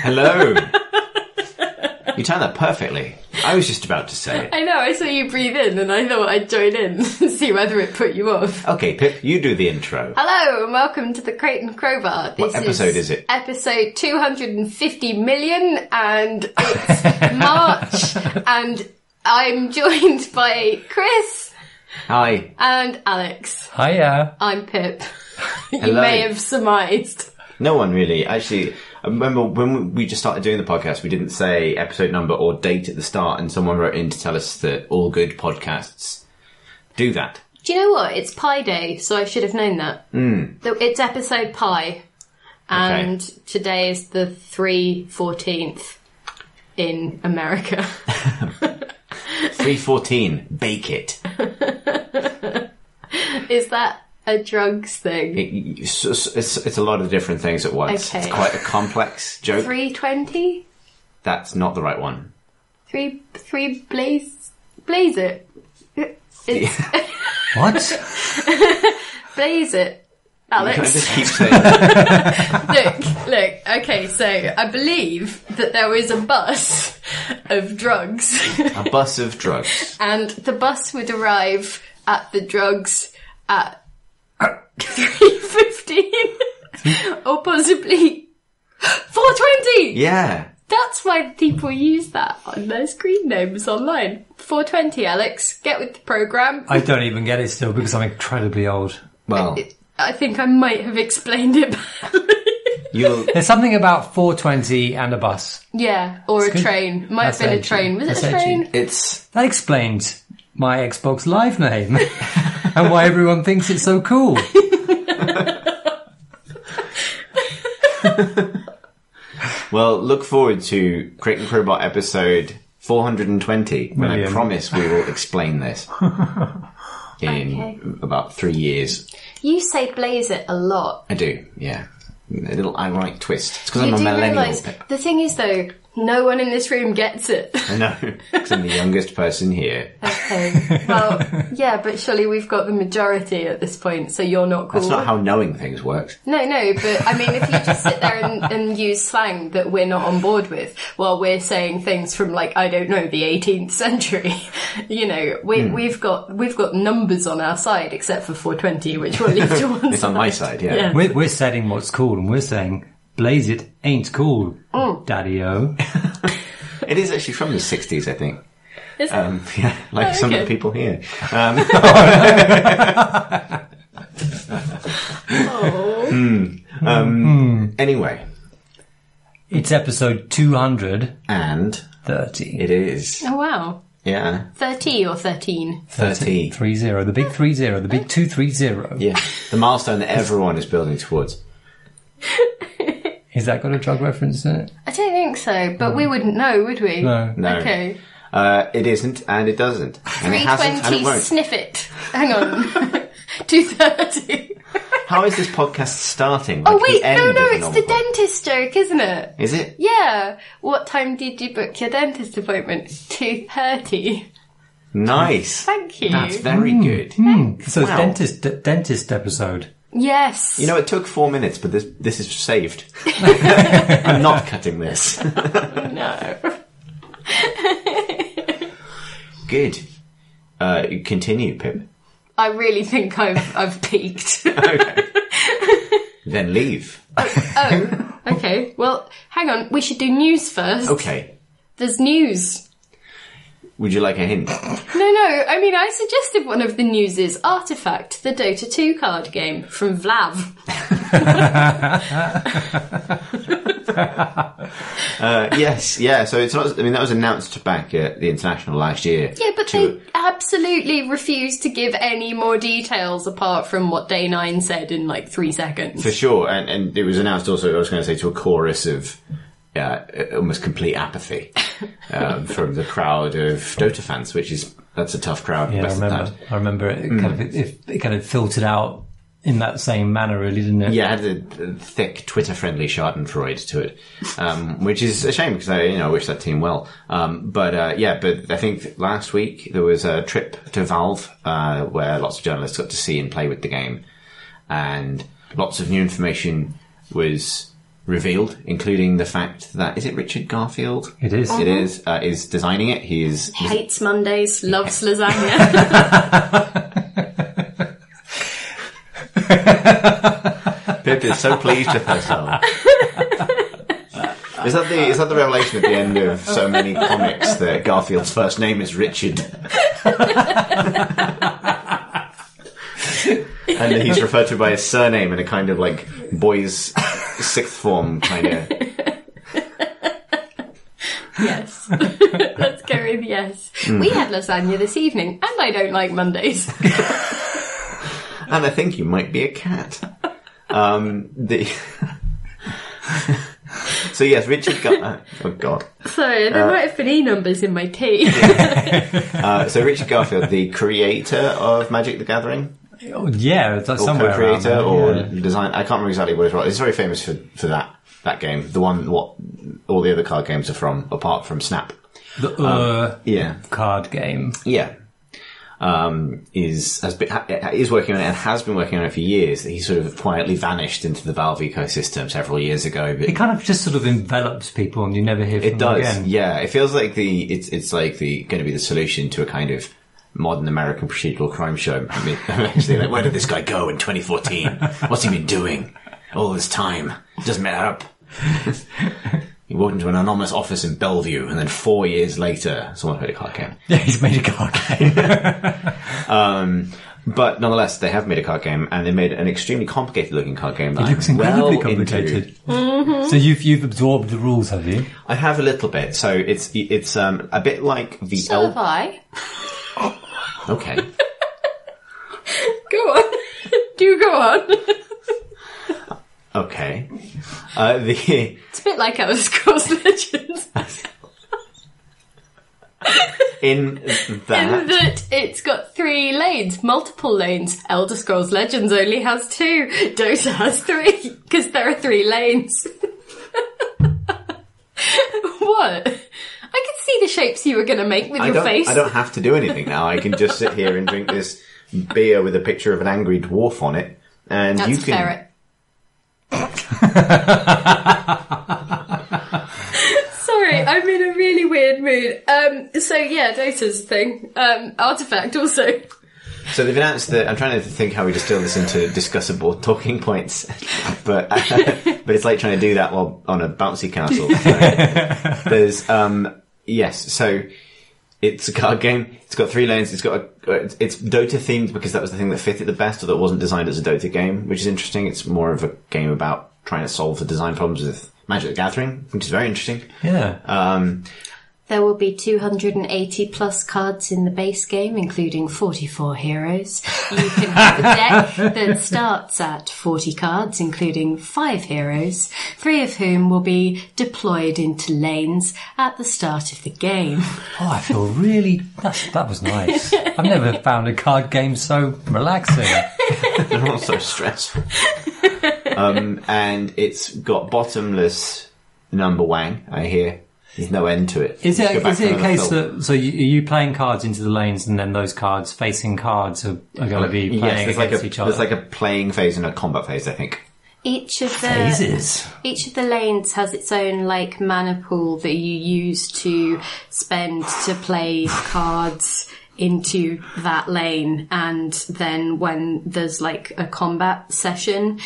Hello. You timed that perfectly. I was just about to say it. I know, I saw you breathe in and I thought I'd join in and see whether it put you off. Okay, Pip, you do the intro. Hello and welcome to the Crate and Crowbar. What episode is it? Episode 250 million and it's March and I'm joined by Chris. Hi. And Alex. Hiya. I'm Pip. You Hello. may have surmised. No one really. Actually, I remember when we just started doing the podcast, we didn't say episode number or date at the start, and someone wrote in to tell us that all good podcasts do that. Do you know what? It's Pi Day, so I should have known that. It's episode Pi, and today is the 3/14th in America. 314, bake it. Is that a drugs thing? It's a lot of different things at once. Okay. It's quite a complex joke. 320? That's not the right one. Three blaze it. It's What? blaze it, Alex. Can I just keep saying that? Look, okay, so I believe that there was a bus of drugs. A bus of drugs. And the bus would arrive at the drugs at 3:15 or possibly 4:20. Yeah. That's why people use that on their screen names online. 4:20, Alex. Get with the programme. I don't even get it still because I'm incredibly old. Well, I think I might have explained it badly. There's something about 4:20 and a bus. Yeah, or a good. train. Might That's have been a edgy. train. Was That's it a train? it's... That explains my Xbox Live name and why everyone thinks it's so cool. Well, look forward to Crate and Crowbar episode 420, when I promise we will explain this in about 3 years. You say blaze it a lot. I do, yeah. A little ironic twist. It's because I'm You a do millennial. realise, the thing is though, no one in this room gets it. I know, because I'm the youngest person here. Okay, well, yeah, but surely we've got the majority at this point, so you're not cool. That's not how knowing things works. No, but I mean, if you just sit there and use slang that we're not on board with, while we're saying things from, like, I don't know, the 18th century, you know, we've got numbers on our side, except for 420, which we'll leave to one side. It's on my side, yeah. We're setting what's cool and we're saying, blaze it ain't cool, daddy-o. It is actually from the 60s, I think. Is it? Yeah, like some of okay. the people here. Anyway. It's episode 230. And it is. Oh, wow. Yeah. 30 or 13? 30. 30, the big 30, the big 230. Yeah. The milestone that everyone is building towards. Is that got a drug reference in it? I don't think so, but we wouldn't know, would we? No. No. Okay. It isn't, and it doesn't. And it hasn't, and it 320, won't. sniff it. Hang on. 230. How is this podcast starting? Oh Like wait, the end no, of a it's novel the book? dentist joke, isn't it? Is it? Yeah. What time did you book your dentist appointment? 2:30. Nice. Thank you. That's very good. So Wow. it's dentist episode. Yes. You know, it took 4 minutes, but this is saved. I'm not cutting this. No. Good. Continue, Pip. I really think I've peaked. Okay. Then leave. Oh, okay. Well, hang on. We should do news first. Okay. There's news. Would you like a hint? No. I mean, I suggested one of the news is Artifact, the Dota 2 card game from Vlav. Yes, yeah. So it's not. I mean, that was announced back at the International last year. Yeah, but they absolutely refused to give any more details apart from what Day 9 said in like 3 seconds. For sure, and it was announced also. I was going to say to a chorus of almost complete apathy from the crowd of Dota fans, that's a tough crowd. Yeah, I remember it kind of filtered out in that same manner, really, didn't it? Yeah, it had a thick Twitter-friendly Schadenfreude to it, which is a shame because I wish that team well. But I think last week there was a trip to Valve where lots of journalists got to see and play with the game, and lots of new information was revealed, including the fact that, is it Richard Garfield? It is. It is designing it. Hates Mondays, loves lasagna. Pip is so pleased with herself. Is that the revelation at the end of so many comics that Garfield's first name is Richard? And he's referred to by his surname in a kind of like boys' sixth form kind of. Yes. Let's go with yes. We had lasagna this evening, and I don't like Mondays. And I think you might be a cat. So yes, Richard oh God. Sorry, there might have been E numbers in my tea. So Richard Garfield, the creator of Magic the Gathering. Yeah, it's like somewhere co-creator around there, or design. I can't remember exactly what it's right. He's very famous for that game. The one what all the other card games are from, apart from Snap. The card game. Yeah. Is working on it and has been working on it for years. He sort of quietly vanished into the Valve ecosystem several years ago. But it kind of just sort of envelops people, and you never hear from them again. Yeah. It feels like it's like going to be the solution to a kind of modern American procedural crime show. I mean, eventually, like, where did this guy go in 2014? What's he been doing all this time? Doesn't matter up. He walked into an anonymous office in Bellevue, and then 4 years later, someone made a card game. Yeah, he's made a card game. But nonetheless, they have made a card game, and they made an extremely complicated-looking card game. It looks incredibly complicated. Mm-hmm. So you've absorbed the rules, have you? I have a little bit. So it's a bit like the. So have I. Okay. Go on. Do go on. Okay. It's a bit like Elder Scrolls Legends. In that it's got 3 lanes, multiple lanes. Elder Scrolls Legends only has 2. Dota has 3, because there are 3 lanes. What? I can see the shapes you were going to make with your face. I don't have to do anything now. I can just sit here and drink this beer with a picture of an angry dwarf on it, and That's you can. Ferret. Sorry, I'm in a really weird mood. So yeah, Dota's thing. Artifact also. So they've announced that. I'm trying to think how we distill this into discussable talking points, but it's like trying to do that while on a bouncy castle. So there's yes. So it's a card game. It's got 3 lanes. It's Dota themed because that was the thing that fit it the best, although it wasn't designed as a Dota game, which is interesting. It's more of a game about trying to solve the design problems with Magic the Gathering, which is very interesting. Yeah. There will be 280 plus cards in the base game, including 44 heroes. You can have a deck that starts at 40 cards, including 5 heroes, 3 of whom will be deployed into lanes at the start of the game. Oh, I feel really... That was nice. I've never found a card game so relaxing. They're all so stressful. And it's got bottomless number wang, I hear. There's no end to it. Is it a case that, so are you playing cards into the lanes and then those cards facing cards are going to be playing against each other? There's like a playing phase and a combat phase, I think. Each of the phases. Each of the lanes has its own like mana pool that you use to spend to play cards into that lane, and then when there's like a combat session,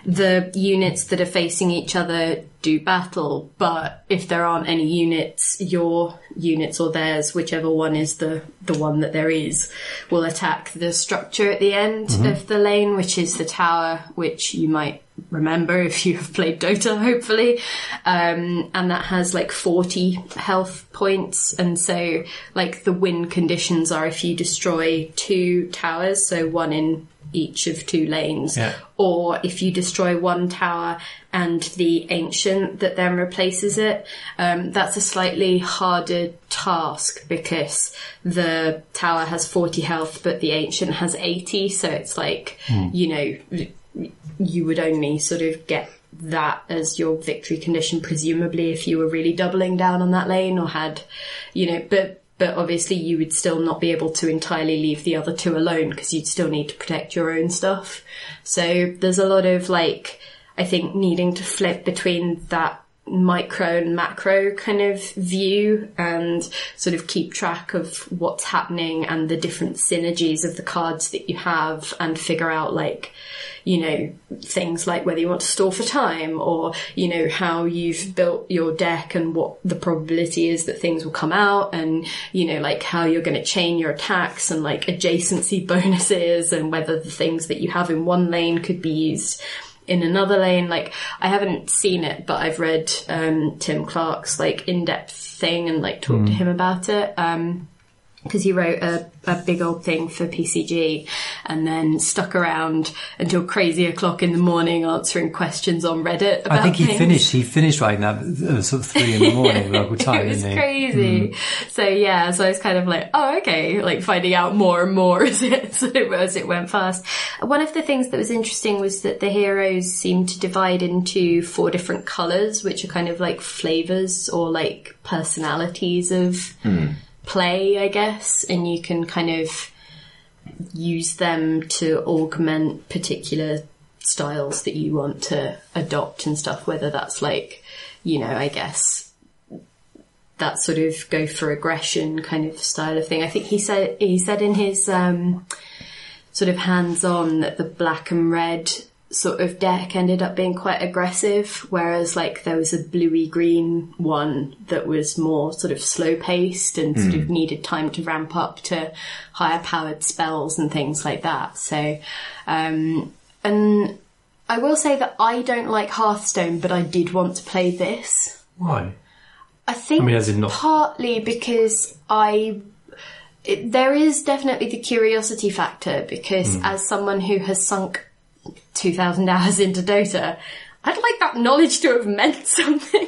the units that are facing each other do battle, but if there aren't any units, your units or theirs, whichever one is the one that there is, will attack the structure at the end of the lane, which is the tower, which you might remember if you have played Dota, hopefully. And that has like 40 health points. And so like the win conditions are if you destroy 2 towers, so 1 in each of 2 lanes, or if you destroy 1 tower and the ancient that then replaces it. That's a slightly harder task because the tower has 40 health but the ancient has 80, so it's like you know, you would only sort of get that as your victory condition presumably if you were really doubling down on that lane or had, you know, but obviously you would still not be able to entirely leave the other 2 alone because you'd still need to protect your own stuff. So there's a lot of like, I think needing to flip between that micro and macro kind of view and sort of keep track of what's happening and the different synergies of the cards that you have, and figure out, like, you know, things like whether you want to store for time, or, you know, how you've built your deck and what the probability is that things will come out, and, you know, like how you're going to chain your attacks and like adjacency bonuses, and whether the things that you have in one lane could be used in another lane. Like, I haven't seen it, but I've read Tim Clark's like in-depth thing and like talked to him about it. Because he wrote a big old thing for PCG and then stuck around until crazy o'clock in the morning answering questions on Reddit about I think things. he finished writing that sort of 3 a.m. local time. It was didn't he? crazy. So yeah, so I was kind of like, oh, okay, like finding out more and more as it went fast. One of the things that was interesting was that the heroes seemed to divide into 4 different colours, which are kind of like flavours or like personalities of play, I guess, and you can kind of use them to augment particular styles that you want to adopt and stuff, whether that's like, you know, I guess that sort of go for aggression kind of style of thing. I think he said in his sort of hands-on that the black and red sort of deck ended up being quite aggressive, whereas like there was a bluey green one that was more sort of slow paced and sort of needed time to ramp up to higher powered spells and things like that. So and I will say that I don't like Hearthstone, but I did want to play this. Why? I think as in not... partly because there is definitely the curiosity factor, because as someone who has sunk 2,000 hours into Dota, I'd like that knowledge to have meant something.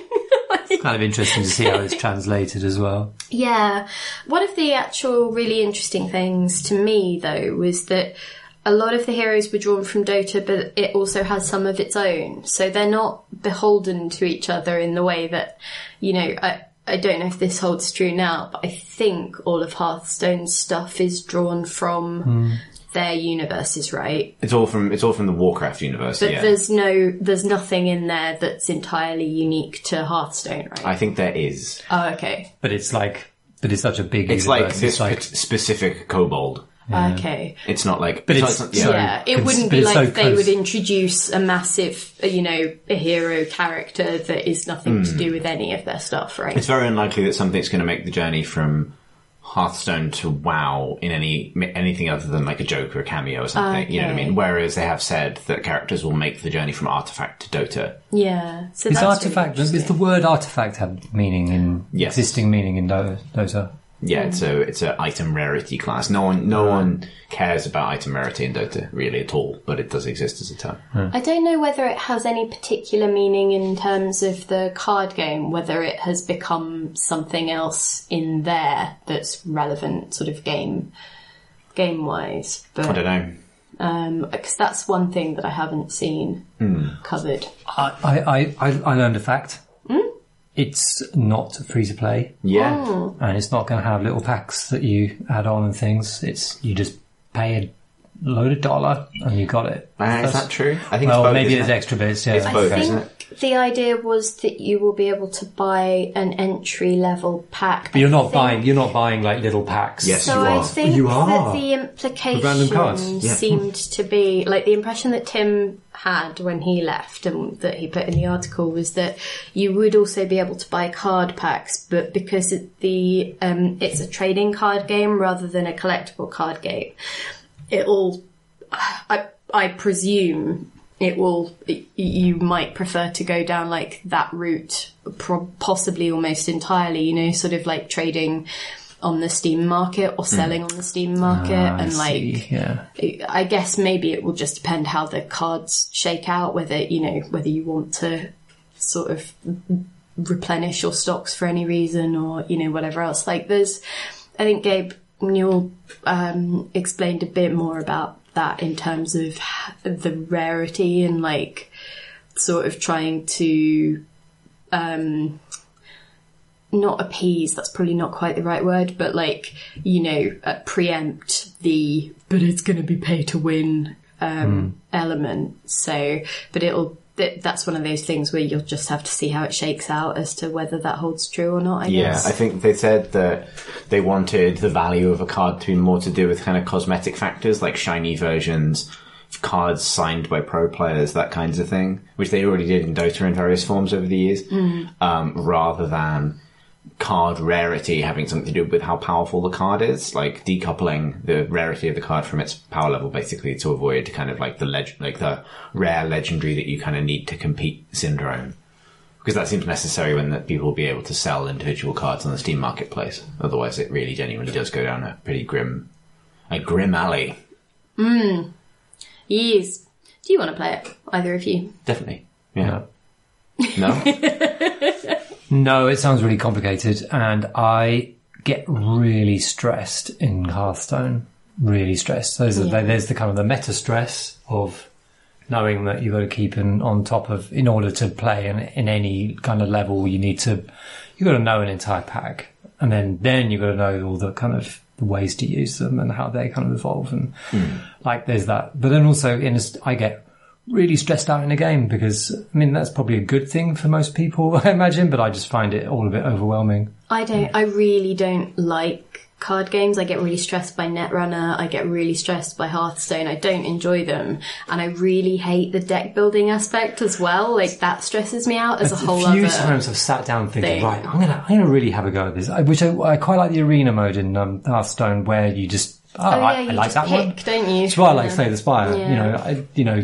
It's kind of interesting to see how it's translated as well. Yeah. One of the actual really interesting things to me, though, was that a lot of the heroes were drawn from Dota, but it also has some of its own. So they're not beholden to each other in the way that, you know, I don't know if this holds true now, but I think all of Hearthstone's stuff is drawn from their universes, right? It's all from the Warcraft universe. But yeah. there's nothing in there that's entirely unique to Hearthstone, right? I think there is. Oh, okay. But it's such a big It's universe. like this specific kobold. Yeah. Okay. It's not like... But It wouldn't be like they would introduce a massive, you know, a hero character that is nothing to do with any of their stuff, right? It's very unlikely that something's going to make the journey from Hearthstone to WoW in anything other than like a joke or a cameo or something. Okay. You know what I mean? Whereas they have said that characters will make the journey from Artifact to Dota. Yeah. So Is that's artifact? really Does the word artifact have meaning in Yes. existing meaning in Dota? Yeah, it's a item rarity class. No one cares about item rarity in Dota really at all, but it does exist as a term. I don't know whether it has any particular meaning in terms of the card game, whether it has become something else in there that's relevant sort of game-wise. But, I don't know. because that's one thing that I haven't seen covered. I learned a fact. It's not free to play. Yeah. And it's not going to have little packs that you add on and things. You just pay a load of dollar and you got it. Is that true? I think it's Well, both, maybe isn't there's it? extra bits, yeah. It's both, I isn't think it? the idea was that you will be able to buy an entry level pack. But you're not buying like little packs. Yes, So you I are. think You that are. the implication random cards. Yeah. seemed to be, like the impression that Tim had when he left and that he put in the article was that you would also be able to buy card packs, but because it's a trading card game rather than a collectible card game, I presume you might prefer to go down like that route, possibly almost entirely, you know, sort of like trading on the Steam market or selling on the Steam market, and like, yeah. I guess maybe it will just depend how the cards shake out, whether you want to sort of replenish your stocks for any reason or, you know, whatever else. Like I think Gabe Newell explained a bit more about that in terms of the rarity and like sort of trying to not appease, that's probably not quite the right word, but like, you know, preempt but it's going to be pay to win element. So, but that's one of those things where you'll just have to see how it shakes out as to whether that holds true or not, I guess. Yeah, I think they said that they wanted the value of a card to be more to do with kind of cosmetic factors, like shiny versions, cards signed by pro players, that kinds of thing, which they already did in Dota in various forms over the years, rather than card rarity having something to do with how powerful the card is, like decoupling the rarity of the card from its power level, basically, to avoid kind of like the rare legendary that you kind of need to compete syndrome. Because that seems necessary when that people will be able to sell individual cards on the Steam marketplace. Otherwise, it really genuinely does go down a pretty grim alley. Yes. Do you want to play it, either of you? Definitely. Yeah. No? No, it sounds really complicated, and I get really stressed in Hearthstone. Really stressed. There's the kind of the meta stress of knowing that you've got to keep on top of, in order to play in any kind of level, you've got to know an entire pack, and then you've got to know all the kind of the ways to use them and how they kind of evolve, and like there's that. But then also I get really stressed out in a game because, I mean, that's probably a good thing for most people, I imagine, but I just find it all a bit overwhelming. I really don't like card games. I get really stressed by Netrunner. I get really stressed by Hearthstone. I don't enjoy them. And I really hate the deck building aspect as well. Like, that stresses me out as a whole other A few times I've sat down thinking, right, I'm gonna really have a go at this. Which I quite like the arena mode in Hearthstone, where you just, I like that one. Don't you? It's why I like Slay the Spire. Yeah.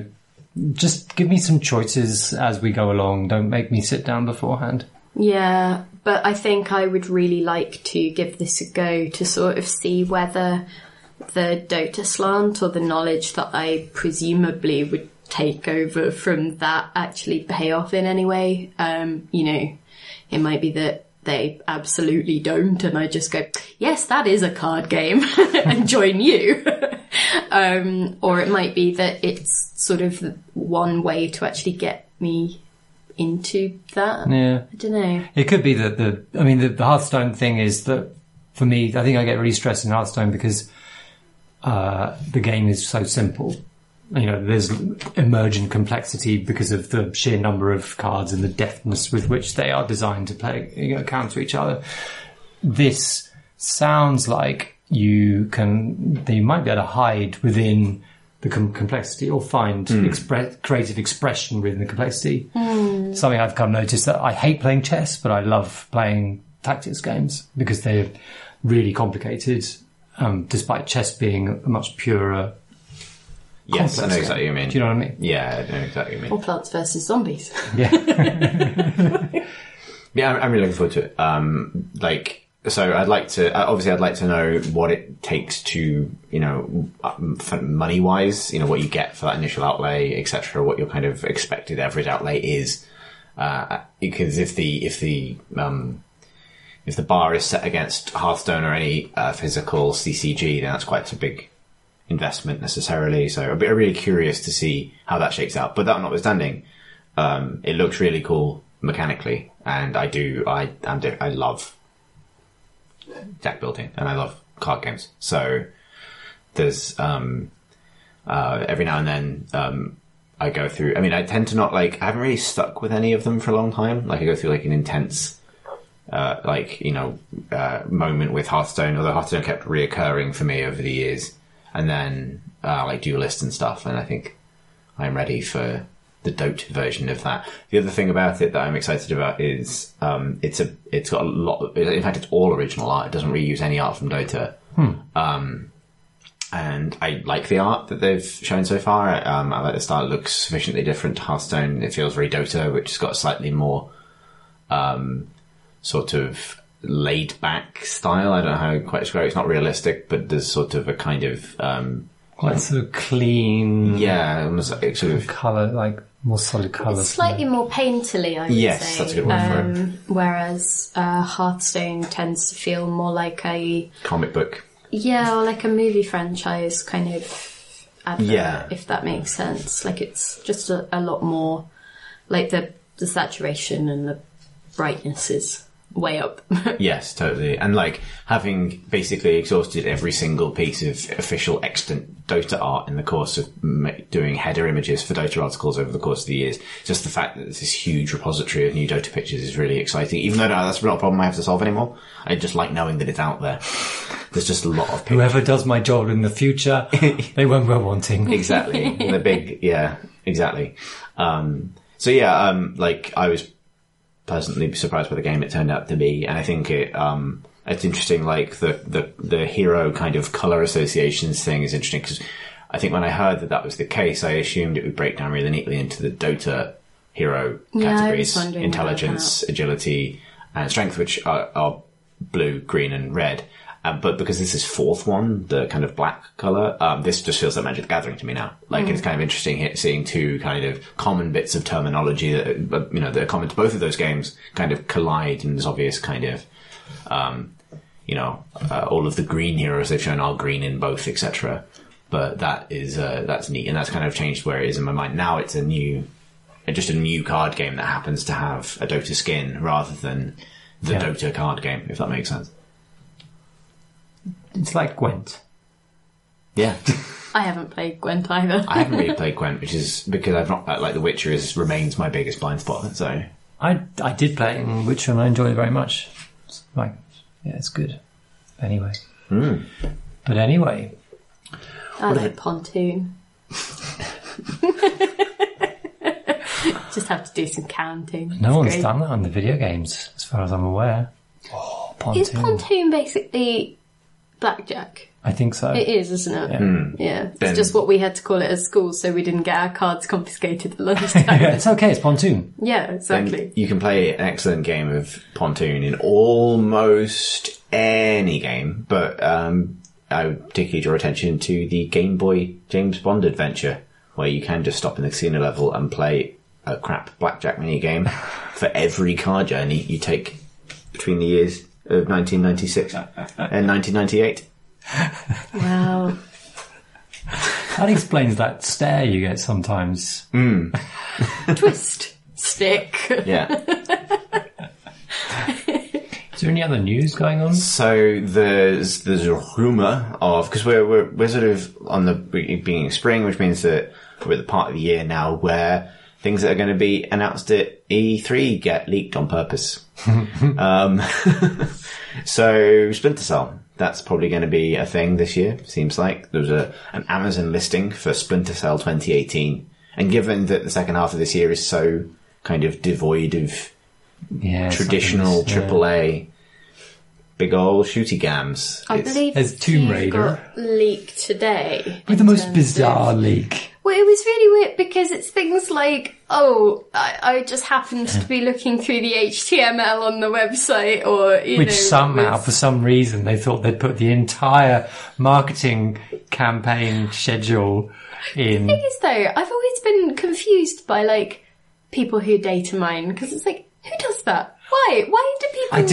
Just give me some choices as we go along. Don't make me sit down beforehand. Yeah, but I think I would really like to give this a go to sort of see whether the Dota slant or the knowledge that I presumably would take over from that actually pay off in any way. It might be that they absolutely don't, and I just go, yes, that is a card game, and join you. Or it might be that it's sort of one way to actually get me into that. Yeah. I don't know. It could be that the Hearthstone thing is that, for me, I think I get really stressed in Hearthstone because the game is so simple. There's emergent complexity because of the sheer number of cards and the deftness with which they are designed to play, counter each other. This sounds like you might be able to hide within the complexity, or find creative expression within the complexity. Something I've come to notice, that I hate playing chess, but I love playing tactics games because they're really complicated, despite chess being a much purer. Yes, I know exactly what you mean. Do you know what I mean? Yeah, I know exactly what you mean. Or Plants vs Zombies. Yeah. Yeah, I'm really looking forward to it. So I'd like to know what it takes to, money-wise, what you get for that initial outlay, etc., what your kind of expected average outlay is. Because if the bar is set against Hearthstone or any physical CCG, then that's quite a big investment necessarily. So I'm really curious to see how that shakes out. But that notwithstanding, it looks really cool mechanically, and I love deck building, and I love card games. So there's every now and then I go through. I mean, I tend to not I haven't really stuck with any of them for a long time. I go through an intense moment with Hearthstone, although Hearthstone kept reoccurring for me over the years, and then Duelist and stuff. And I think I'm ready for the Dota version of that. The other thing about it that I'm excited about is it's got a lot. In fact, it's all original art. It doesn't reuse any art from Dota. And I like the art that they've shown so far. I like the style. It looks sufficiently different to Hearthstone. It feels very Dota, which has got a slightly more sort of laid back style. I don't know how to quite describe it. It's not realistic, but there's sort of a kind of quite sort of clean, almost like sort of colour, more solid colours. It's slightly more painterly, I would say. Yes, that's a good word for it. Whereas Hearthstone tends to feel more like a comic book. Yeah, or like a movie franchise kind of advert, if that makes sense. It's just a lot more, the saturation and the brightness is way up. Yes, totally. And like having basically exhausted every single piece of official extant Dota art in the course of doing header images for Dota articles over the course of the years, just the fact that there's this huge repository of new Dota pictures is really exciting. Even though that's not a problem I have to solve anymore, I just like knowing that it's out there. There's just a lot of pictures. Whoever does my job in the future, they won't go wanting. Exactly. The big, yeah, exactly. Like I was pleasantly surprised by the game it turned out to be, and I think it's interesting. Like the hero kind of color associations thing is interesting because I think when I heard that was the case, I assumed it would break down really neatly into the Dota hero categories: intelligence, agility, and strength, which are blue, green, and red. But because this is fourth one, the kind of black colour, this just feels like Magic the Gathering to me now. Like, it's kind of interesting seeing two kind of common bits of terminology that, that are common to both of those games kind of collide in this obvious kind of, all of the green heroes they've shown are green in both, etc. But that is, that's neat, and that's kind of changed where it is in my mind. Now it's just a new card game that happens to have a Dota skin rather than the Dota card game, if that makes sense. It's like Gwent. Yeah. I haven't played Gwent either. I haven't really played Gwent, which is because I've not, like The Witcher remains my biggest blind spot, so. I did play it in Witcher and I enjoyed it very much. It's good. Anyway. But anyway. I like Pontoon. Just have to do some counting. No one's done that on the video games, as far as I'm aware. Oh, Pontoon. Is Pontoon basically blackjack? I think so. It is, isn't it? Yeah. It's just what we had to call it at school so we didn't get our cards confiscated at lunchtime. It's okay, it's Pontoon. Yeah, exactly. And you can play an excellent game of Pontoon in almost any game, but I would particularly draw attention to the Game Boy James Bond adventure, where you can just stop in the casino level and play a crap blackjack mini game for every car journey you take between the years of 1996 and 1998. Wow. That explains that stare you get sometimes. Twist. Stick. Yeah. Is there any other news going on? So there's a rumour of, because we're sort of on the beginning of spring, which means that we're at the part of the year now where things that are going to be announced at E3 get leaked on purpose. So Splinter Cell, that's probably going to be a thing this year, seems like. There was an Amazon listing for Splinter Cell 2018. And given that the second half of this year is so kind of devoid of traditional AAA, big old shooty gams. I believe there's Tomb Raider got leaked today. With the most bizarre leak. Well, it was really weird because it's things like, I just happened to be looking through the HTML on the website, or which somehow, for some reason, they thought they'd put the entire marketing campaign schedule in. The thing is, though, I've always been confused by people who data mine, because it's like, who does that? Why? Why do people? I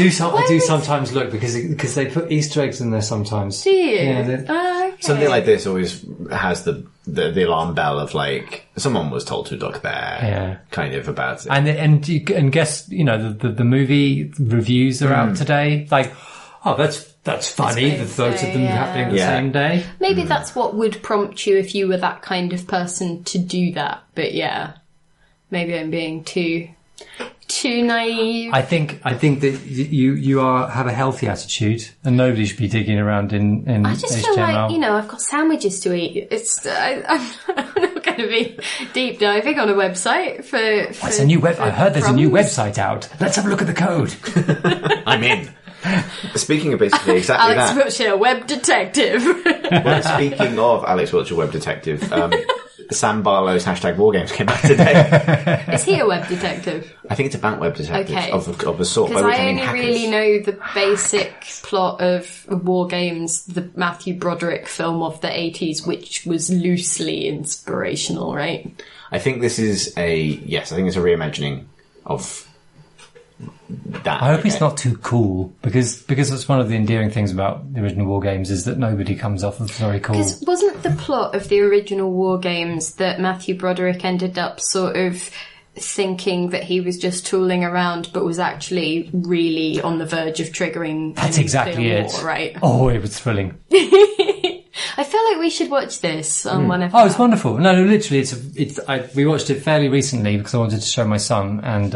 do sometimes look because they put Easter eggs in there sometimes. Do you? Yeah. Okay. Something like this always has the alarm bell of someone was told to look there, kind of about it. And guess the movie reviews are out today. That's funny. The both of them happening the same day. Maybe that's what would prompt you if you were that kind of person to do that. But yeah, maybe I'm being too naive. I think that you have a healthy attitude, and nobody should be digging around in I just HTML. feel like I've got sandwiches to eat. I'm not going to be deep diving on a website for it's a new web. I heard there's a new website out. Let's have a look at the code. I'm in. Speaking of basically exactly Alex Wiltshire, web detective. Well, speaking of Alex Wiltshire, web detective. Sam Barlow's #wargames came out today. Is he a web detective? I think it's about web detectives Okay. of a sort. Because I only hackers. really know the basic plot of Wargames, the Matthew Broderick film of the 80s, which was loosely inspirational, right? I think this is I think it's a reimagining of that. I hope it's not too cool, because that's one of the endearing things about the original War Games is that nobody comes off as very cool. Because wasn't the plot of the original War Games that Matthew Broderick ended up sort of thinking that he was just tooling around, but was actually really on the verge of triggering. That's exactly it. War, right? Oh, it was thrilling. I feel like we should watch this on one of. Oh, it's wonderful. No, literally, we watched it fairly recently because I wanted to show my son, and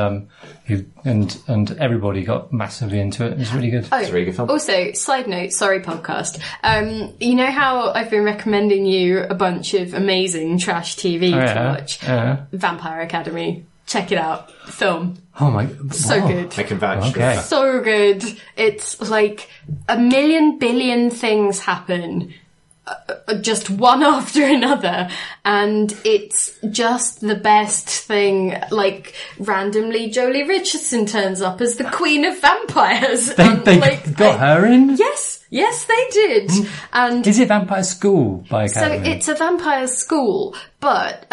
everybody got massively into it. It was really good. Oh, It's a really good film. Also, side note, sorry podcast. You know how I've been recommending you a bunch of amazing trash TV to watch? Vampire Academy. Check it out. Film. Oh my, So wow. good. I can vouch for Okay. that. So good. It's like a million billion things happen. Just one after another, and it's just the best thing. Like, randomly Jolie Richardson turns up as the Queen of Vampires. They got her in? Yes, they did. And Is it Vampire School by so Academy? it's a vampire school, but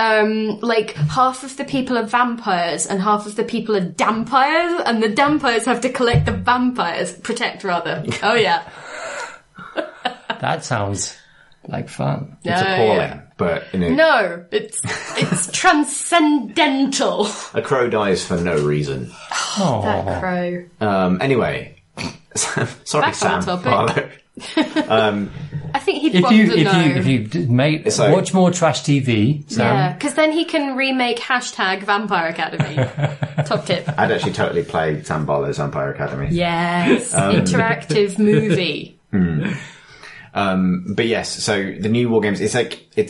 like half of the people are vampires and half of the people are dampires, and the dampires have to collect the vampires, protect rather. Oh yeah. That sounds like fun. It's appalling, but No, it's transcendental. a crow dies for no reason. That crow. Anyway, sorry, Back on Sam. topic. Barlow. I think he'd If want you to know. if you watch more trash TV, Sam. Yeah, because then he can remake #Vampire Academy. Top tip. I'd actually totally play Sam Barlow's Vampire Academy. Yes, interactive movie. But yes, so the new Wargames, it's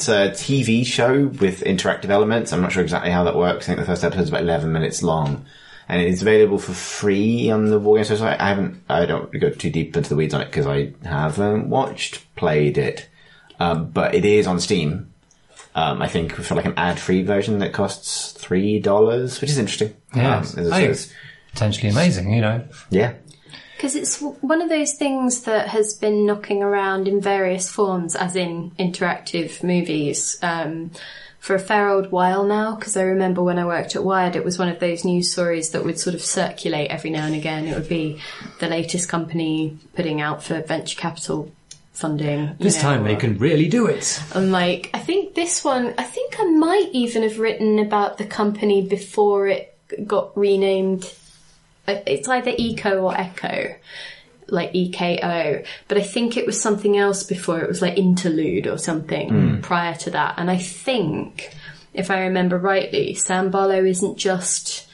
a TV show with interactive elements. I'm not sure exactly how that works. I think the first episode is about 11 minutes long, and it's available for free on the Wargames website. I don't go too deep into the weeds on it because I haven't played it. But it is on Steam. I think for like an ad-free version that costs $3, which is interesting. Yes. It's Potentially amazing, you know. yeah. Because it's one of those things that has been knocking around in various forms, as in interactive movies, for a fair old while now. Because I remember when I worked at Wired, it was one of those news stories that would sort of circulate every now and again. It would be the latest company putting out for venture capital funding. This time they can really do it. And like, I think I might even have written about the company before it got renamed. It's either Eco or Echo, like EKO, but I think it was something else before. It was like Interlude or something prior to that. And I think, if I remember rightly, Sam Barlow isn't just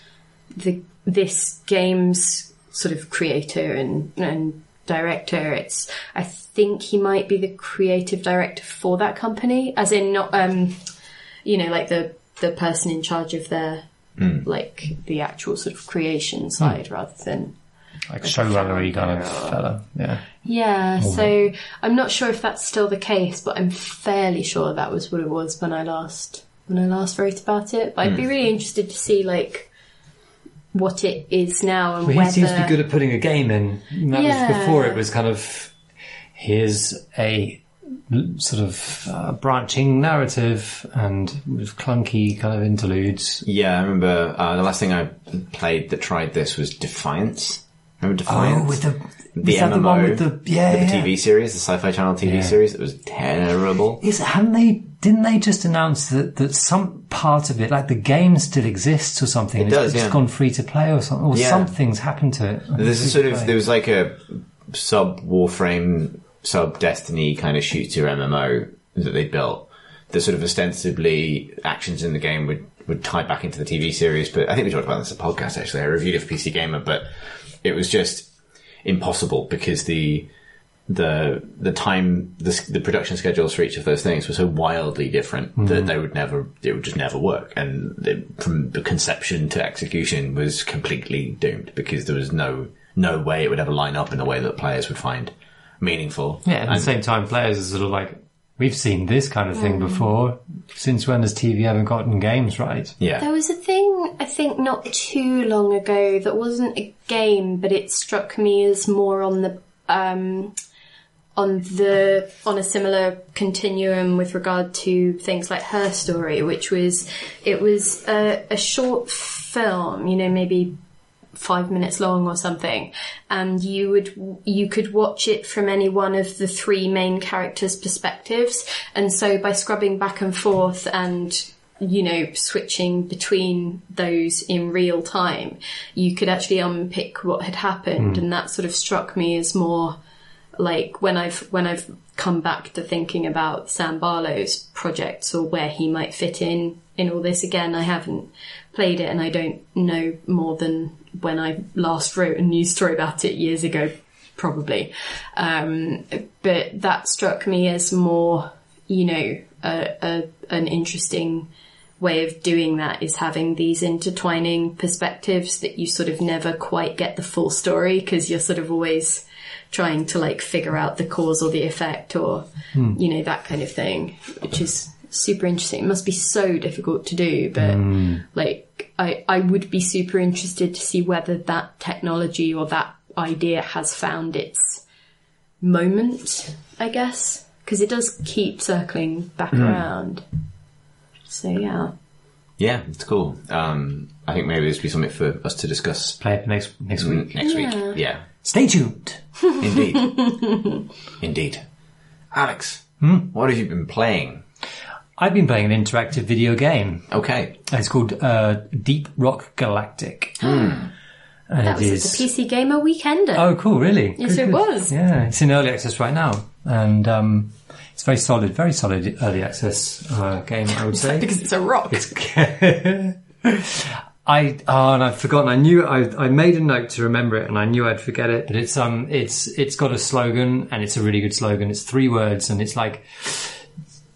this game's sort of creator and director. I think he might be the creative director for that company, as in not, like the person in charge of their, like the actual sort of creation side rather than Like showrunnery kind of fella, yeah. Yeah, so I'm not sure if that's still the case, but I'm fairly sure that was what it was when I last wrote about it. But I'd be really interested to see like what it is now and Well, whether... he seems to be good at putting a game in. That Yeah. was before it was kind of, here's a sort of branching narrative and with clunky kind of interludes. Yeah, I remember the last thing I played that tried this was Defiance. Remember Defiance? Oh, with the MMO, the one with the TV series, the Sci-Fi Channel TV series. It was terrible. Didn't they just announce that some part of it, like the game still exists or something? It does, It's just gone free to play or something, or something's happened to it. There's a sort of, there was like a sub Warframe, sub Destiny kind of shooter MMO that they built. The sort of ostensibly actions in the game would tie back into the TV series, but I think we talked about this in the podcast actually. I reviewed it for PC Gamer, but it was just impossible because the time, the production schedules for each of those things were so wildly different that it would just never work. And from the conception to execution was completely doomed because there was no way it would ever line up in a way that players would find meaningful. Yeah, at the same time, players are sort of like, we've seen this kind of thing before. Since when has TV ever gotten games right? Yeah. There was a thing, I think, not too long ago that wasn't a game, but it struck me as more on a similar continuum with regard to things like Her Story, which was a short film, maybe 5 minutes long or something, and you could watch it from any one of the three main characters' perspectives, and so by scrubbing back and forth and switching between those in real time, you could actually unpick what had happened. And that sort of struck me as more like when I've come back to thinking about Sam Barlow's projects or where he might fit in all this. Again, I haven't played it and I don't know more than when I last wrote a news story about it years ago, probably. But that struck me as more, an interesting way of doing that is having these intertwining perspectives that you sort of never quite get the full story because you're sort of always trying to like figure out the cause or the effect or, that kind of thing, which is super interesting. It must be so difficult to do, but like I would be super interested to see whether that technology or that idea has found its moment, I guess, because it does keep circling back around. So yeah. Yeah, it's cool. I think maybe this would be something for us to discuss. Play it next week. Next week, yeah. Stay tuned. Indeed. Indeed. Alex, what have you been playing? I've been playing an interactive video game. Okay. It's called Deep Rock Galactic. And that was at the PC Gamer Weekender. Oh, cool, really? Yes, it was. Yeah, it's in early access right now. And it's very solid early access game, I would say. Because it's a rock. And I've forgotten. I made a note to remember it, and I knew I'd forget it. But it's got a slogan, and it's a really good slogan. It's 3 words, and it's like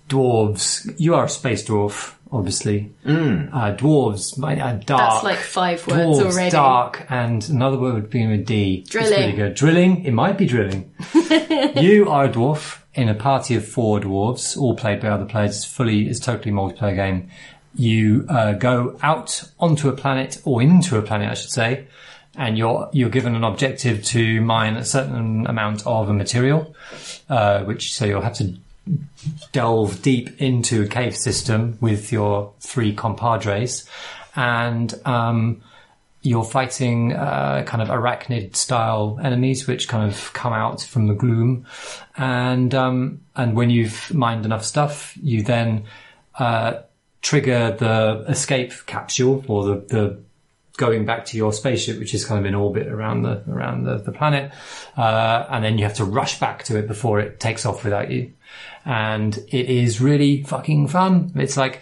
dwarves. You are a space dwarf, obviously. Dwarves, dark. That's like 5 words dwarves, already. Dark, and another word would be with D. Drilling. It's really good. Drilling. It might be drilling. You are a dwarf in a party of 4 dwarves, all played by other players. It's totally multiplayer game. You go out onto a planet, or into a planet, I should say, and you're given an objective to mine a certain amount of a material, so you'll have to delve deep into a cave system with your 3 compadres, and you're fighting kind of arachnid style enemies which kind of come out from the gloom, and when you've mined enough stuff, you then trigger the escape capsule, or the going back to your spaceship, which is kind of in orbit around the planet, and then you have to rush back to it before it takes off without you. And it is really fucking fun. It's like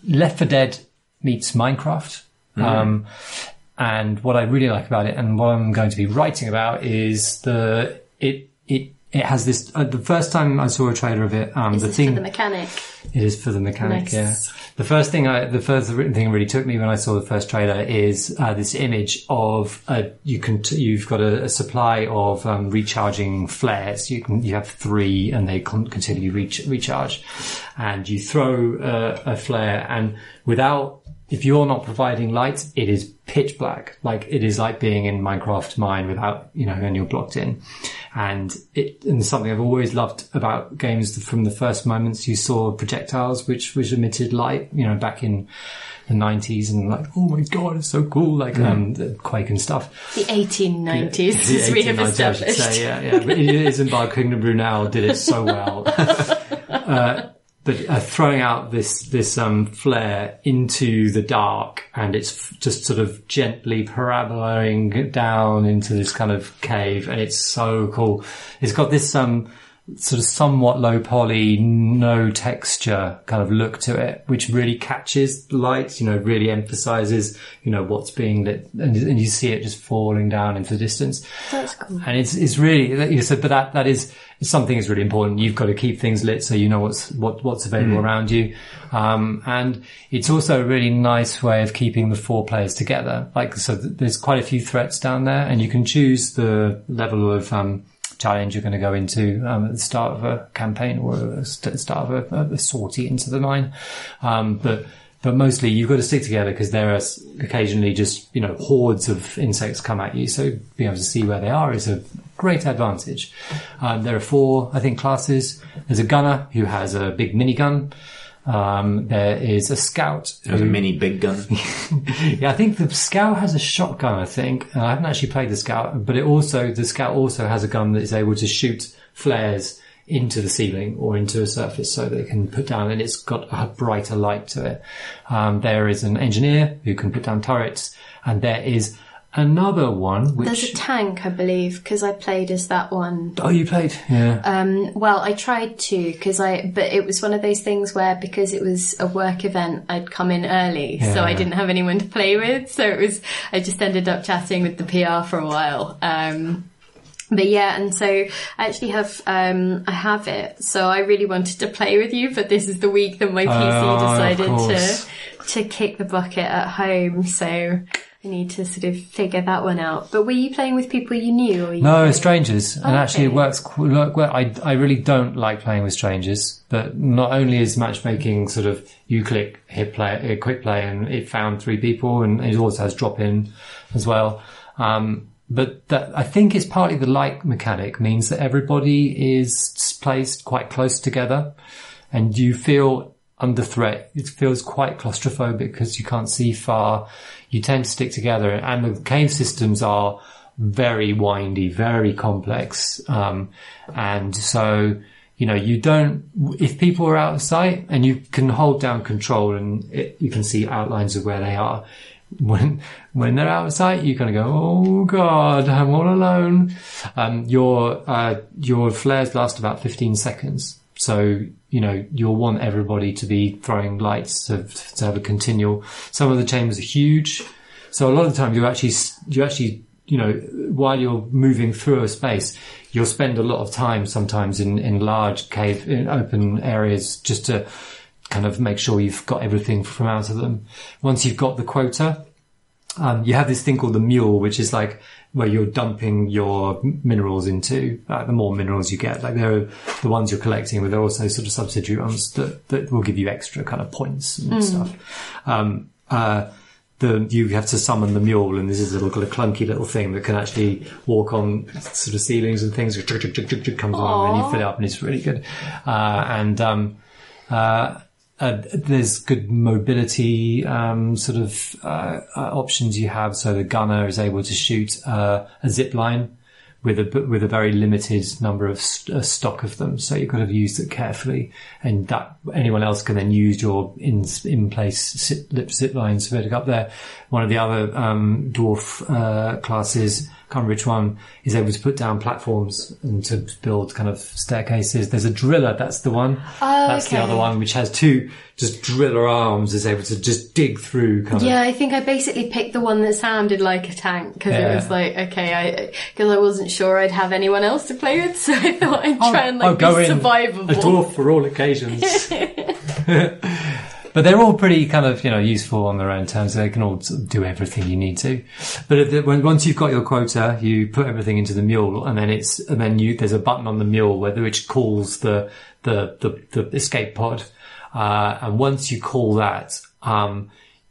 Left 4 Dead meets Minecraft. And what I really like about it, and what I'm going to be writing about, is it has this. The first time I saw a trailer of it, for the mechanic. It is for the mechanic. Nice. Yeah. The first thing that really took me when I saw the first trailer is this image of you've got a supply of recharging flares. You have 3, and they continually recharge, and you throw a flare, and if you're not providing light, it is pitch black. Like, it is like being in Minecraft mine without, and you're blocked in. And something I've always loved about games from the first moments you saw projectiles which emitted light, back in the 90s, and like, oh my god, it's so cool, like the Quake and stuff. The 1890s, as we have established. I should say, yeah. But it isn't by Kingdom Brunel did it so well. But throwing out this flare into the dark, and it's just sort of gently parabolating down into this kind of cave, and it's so cool. It's got this sort of somewhat low poly, no texture kind of look to it, which really catches the light, really emphasizes, what's being lit, and you see it just falling down into the distance. That's cool. And it's really, but that is something is really important. You've got to keep things lit so you know what's available around you. And it's also a really nice way of keeping the 4 players together. Like, so there's quite a few threats down there, and you can choose the level of, challenge you're going to go into at the start of a campaign, or at the start of a sortie into the mine. But mostly you've got to stick together, because there are occasionally just, hordes of insects come at you. So being able to see where they are is a great advantage. There are 4, I think, classes. There's a gunner who has a big minigun. There is a scout. There's a mini big gun. Yeah, I think the scout has a shotgun, I think. I haven't actually played the scout, but the scout also has a gun that is able to shoot flares into the ceiling or into a surface so they can put down, and it's got a brighter light to it. There is an engineer who can put down turrets, and there is another one which... There's a tank, I believe, because I played as that one. Oh, you played? Yeah. Well, I tried to, but it was one of those things where, because it was a work event, I'd come in early, so I didn't have anyone to play with, so I just ended up chatting with the PR for a while. But yeah, and so I actually I have it, so I really wanted to play with you, but this is the week that my PC decided to kick the bucket at home, so I need to sort of figure that one out. But were you playing with people you knew? Or No, strangers. And actually it works well. I really don't like playing with strangers, but not only is matchmaking sort of, you click, hit play, quick play, and it found 3 people, and it also has drop in as well. But that, I think it's partly the light mechanic means that everybody is placed quite close together, and you feel under threat. It feels quite claustrophobic because you can't see far. You tend to stick together, and the cave systems are very windy, very complex. And so, you don't, if people are out of sight and you can hold down control and you can see outlines of where they are, when they're out of sight, you kind of go, oh God, I'm all alone. Your flares last about 15 seconds. So, you'll want everybody to be throwing lights to have a continual. Some of the chambers are huge. So a lot of the time you actually, while you're moving through a space, you'll spend a lot of time sometimes in large in open areas just to kind of make sure you've got everything from out of them. Once you've got the quota, you have this thing called the mule, which is like where you're dumping your minerals into. The more minerals you get, like they're the ones you're collecting, but they're also sort of subsidiary ones that will give you extra kind of points and stuff. You have to summon the mule, and this is a little clunky little thing that can actually walk on sort of ceilings and things. Comes along, and you fill it up, and it's really good. There's good mobility options you have. So the gunner is able to shoot a zip line with a very limited number of stock of them. So you've got to use it carefully, and that anyone else can then use your in place zip lines to get up there. One of the other dwarf classes, can't remember which one, is able to put down platforms and to build kind of staircases. There's a driller, that's the one. That's the other one, which has 2 just driller arms, is able to just dig through kind of. Yeah, I think I basically picked the one that sounded like a tank, because it was like, because I wasn't sure I'd have anyone else to play with, so I thought I'd try and be survivable. A dwarf for all occasions. But they're all pretty kind of, useful on their own terms. They can all do everything you need to. But once you've got your quota, you put everything into the mule, and then there's a button on the mule which calls the escape pod. And once you call that,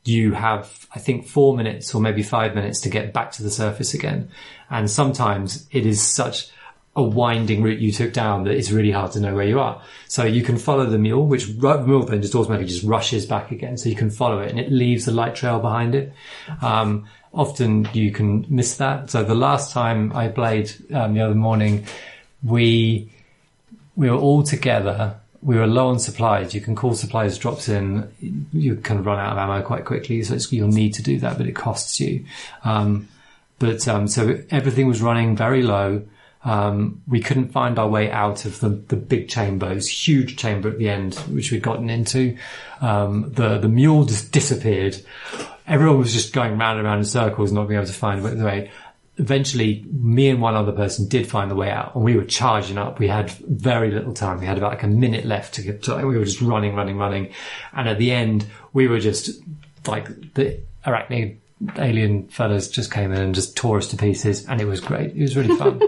you have, I think, 4 minutes or maybe 5 minutes to get back to the surface again. And sometimes it is such a winding route you took down that it's really hard to know where you are. So you can follow the mule, which the mule then just automatically just rushes back again. So you can follow it, and it leaves a light trail behind it. Often you can miss that. So the last time I played, the other morning, we were all together. We were low on supplies. You can call supplies drops in. You kind of run out of ammo quite quickly. So you'll need to do that, but it costs you. So everything was running very low. We couldn't find our way out of the big chamber, this huge chamber at the end, which we'd gotten into. The mule just disappeared. Everyone was just going round and round in circles, not being able to find the way. Eventually, me and one other person did find the way out, and we were charging up. We had very little time. We had about a minute left to get to, we were just running. And at the end, we were just like the arachnid alien fellas just came in and just tore us to pieces, and it was great. It was really fun.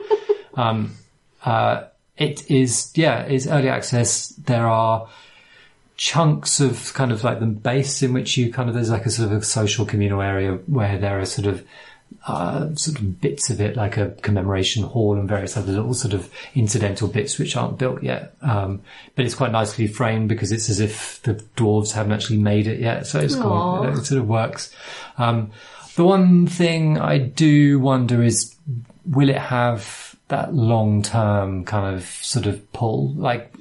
It's early access. There are chunks of kind of like the base in which there's like a sort of social communal area where there are sort of bits of it, like a commemoration hall and various other little sort of incidental bits which aren't built yet. But it's quite nicely framed because it's as if the dwarves haven't actually made it yet. So it's cool. It sort of works. The one thing I do wonder is, will it have that long-term kind of sort of pull? Like,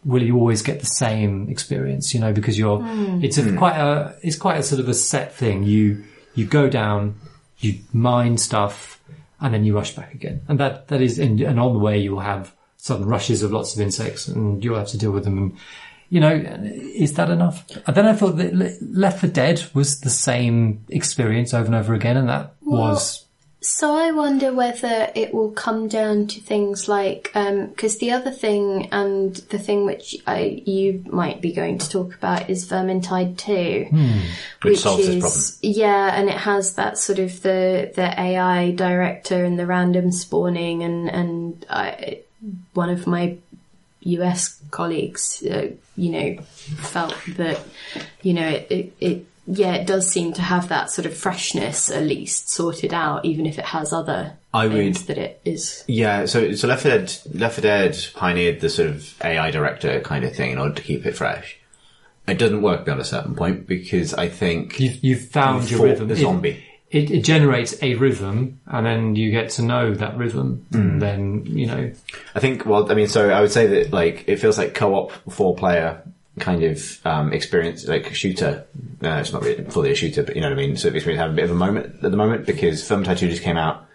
will you always get the same experience? You know, because it's quite a sort of a set thing. You go down, you mine stuff, and then you rush back again. And that is, and on the way you'll have sudden rushes of lots of insects, and you'll have to deal with them. And, you know, is that enough? And then I thought that Left 4 Dead was the same experience over and over again, and that was... So I wonder whether it will come down to things like, because the other thing, and the thing which you might be going to talk about, is Vermintide 2. Which solves this problem. Yeah, and it has that sort of the AI director and the random spawning, and one of my US colleagues, felt that, it does seem to have that sort of freshness at least sorted out, even if it has other things that it is. Yeah, so Left 4 Dead pioneered the sort of AI director kind of thing in order to keep it fresh. It doesn't work beyond a certain point, because I think you've found your rhythm. The zombie. It generates a rhythm, and then you get to know that rhythm, and then, you know. I think, so I would say that, like, it feels like co-op 4-player kind of experience, like a shooter. It's not really fully a shooter, but you know what I mean. So it's really having a bit of a moment at the moment, because Vermintide 2 just came out.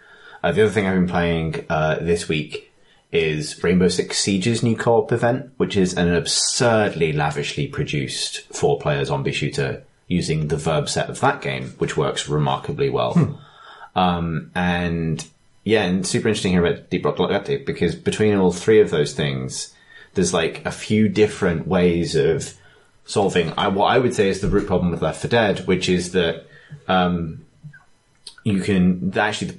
The other thing I've been playing this week is Rainbow Six Siege's new co-op event, which is an absurdly lavishly produced 4-player zombie shooter using the verb set of that game, which works remarkably well. And super interesting here about Deep Rock Galactic, because between all three of those things, there's like a few different ways of solving what I would say is the root problem with Left 4 Dead, which is that the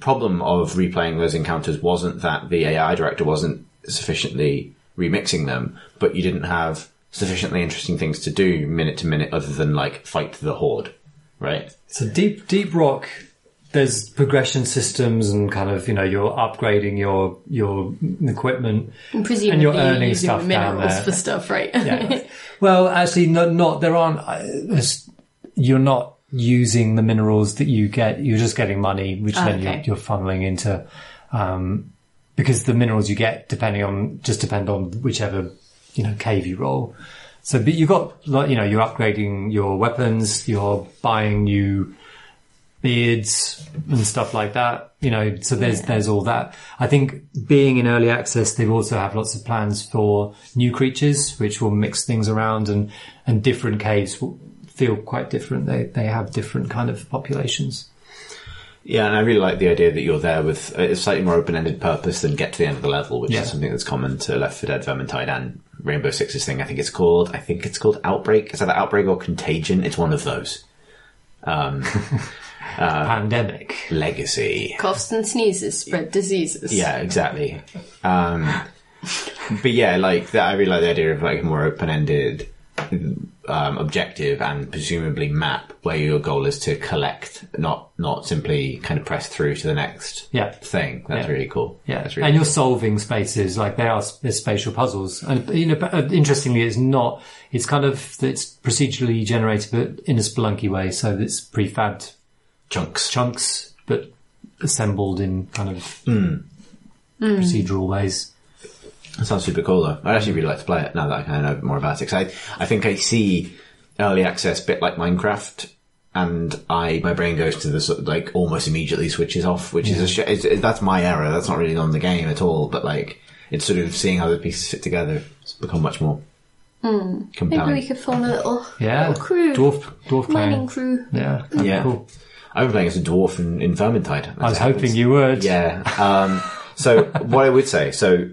problem of replaying those encounters wasn't that the AI director wasn't sufficiently remixing them, but you didn't have sufficiently interesting things to do minute to minute other than like fight the horde, right? So Deep Rock, there's progression systems and kind of, you know, you're upgrading your equipment and you're earning using stuff down minerals there for stuff, right? Yeah. Well, actually, not there aren't. You're not using the minerals that you get. You're just getting money, which then you're funneling into, because the minerals you get depend on whichever, you know, cave you roll. So, but you got, you know, you're upgrading your weapons, you're buying new beards and stuff like that, you know, so there's all that. I think being in early access, they also have lots of plans for new creatures, which will mix things around, and different caves will feel quite different. They have different kind of populations. Yeah, and I really like the idea that you're there with a slightly more open-ended purpose than get to the end of the level, which is something that's common to Left 4 Dead, Vermintide, and Rainbow Six's thing. I think it's called Outbreak. Is that Outbreak or Contagion? It's one of those. Pandemic. Legacy. Coughs and sneezes spread diseases. Yeah, exactly. But yeah, like that, I really like the idea of like a more open-ended objective and presumably map where your goal is to collect, not simply kind of press through to the next thing. That's really cool. Yeah, that's really and cool. You're solving spaces, like they're spatial puzzles. And, you know, interestingly, it's procedurally generated, but in a Spelunky way, so it's prefabbed chunks, but assembled in kind of procedural ways. That sounds super cool, though. I'd actually really like to play it now that I kind of know a bit more about it. Because I think I see early access a bit like Minecraft, and my brain goes to the sort of, like, almost immediately switches off, which is that's my error. That's not really on the game at all, but like it's sort of seeing how the pieces fit together. It's become much more compelling. Maybe we could form a little crew, dwarf mining crew. Yeah, cool. I've been playing as a dwarf in Vermintide. I was hoping you would. Yeah. So what I would say, so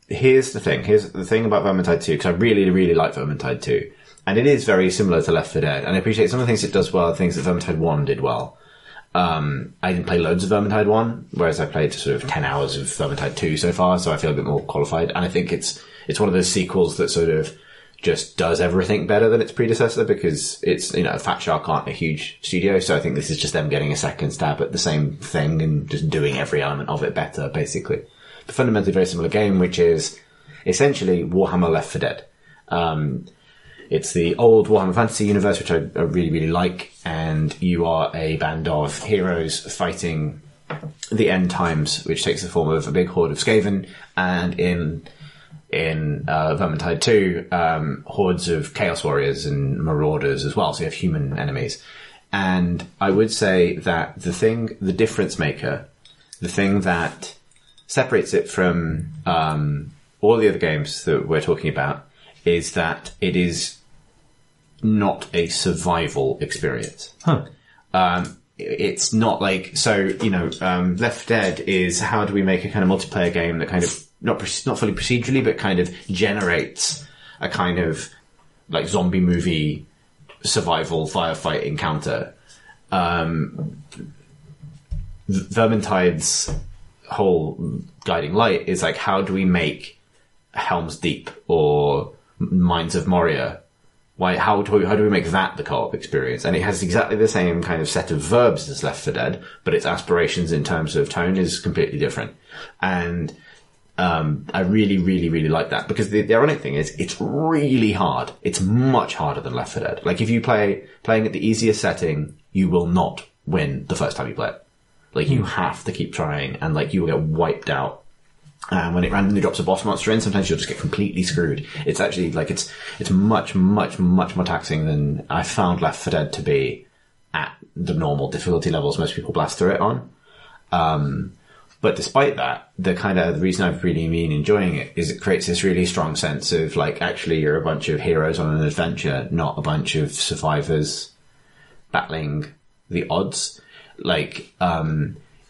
here's the thing about Vermintide 2, because I really, really like Vermintide 2. And it is very similar to Left 4 Dead. And I appreciate some of the things it does well, things that Vermintide 1 did well. I didn't play loads of Vermintide 1, whereas I played sort of 10 hours of Vermintide 2 so far, so I feel a bit more qualified. And I think it's one of those sequels that sort of just does everything better than its predecessor, because it's, you know, Fat Shark aren't a huge studio, so I think this is just them getting a second stab at the same thing and just doing every element of it better, basically. But fundamentally very similar game, which is essentially Warhammer Left 4 Dead. It's the old Warhammer Fantasy universe, which I really, really like, and you are a band of heroes fighting the end times, which takes the form of a big horde of Skaven, and in Vermintide 2, hordes of Chaos Warriors and Marauders as well, so you have human enemies. And I would say that the difference maker, the thing that separates it from all the other games that we're talking about, is that it is not a survival experience. It's not like, Left 4 Dead is how do we make a kind of multiplayer game that kind of, not fully procedurally, but kind of generates a kind of like zombie movie survival firefight encounter. Vermintide's whole guiding light is like, how do we make Helm's Deep or Mines of Moria? How do we make that the co-op experience? And it has exactly the same kind of set of verbs as Left 4 Dead, but its aspirations in terms of tone is completely different. And I really, really, really like that, because the ironic thing is it's really hard. It's much harder than Left 4 Dead. Like, if you playing at the easiest setting, you will not win the first time you play it. Like, you have to keep trying, and like, you will get wiped out. And when it randomly drops a boss monster in, sometimes you'll just get completely screwed. It's actually like, it's much, much, much more taxing than I found Left 4 Dead to be at the normal difficulty levels most people blast through it on. But despite that, the reason I've really been enjoying it is it creates this really strong sense of like, actually you're a bunch of heroes on an adventure, not a bunch of survivors battling the odds. They've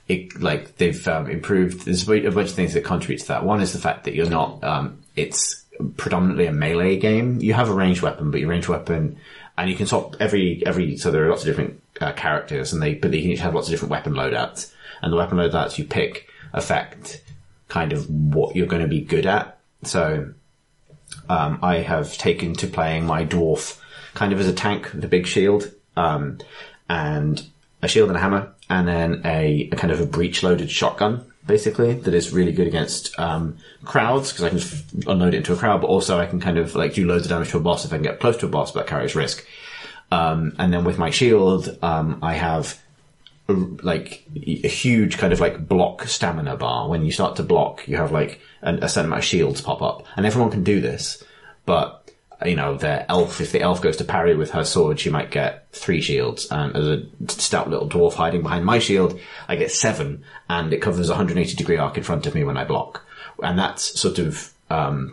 improved. There's a bunch of things that contribute to that. One is the fact that you're not, it's predominantly a melee game. You have a ranged weapon, but your ranged weapon, and you can swap so there are lots of different characters, but they can each have lots of different weapon loadouts. And the weapon loadouts you pick affect kind of what you're going to be good at. So, I have taken to playing my dwarf kind of as a tank with a big shield, and a shield and a hammer, and then a kind of a breech-loaded shotgun, basically, that is really good against crowds, because I can unload it into a crowd, but also I can kind of like do loads of damage to a boss if I can get close to a boss, but that carries risk. And then with my shield, I have like a huge kind of like block stamina bar. When you start to block, you have like a certain amount of shields pop up, and everyone can do this, but if the elf goes to parry with her sword, she might get 3 shields. And as a stout little dwarf hiding behind my shield, I get 7, and it covers a 180-degree arc in front of me when I block. And that's sort of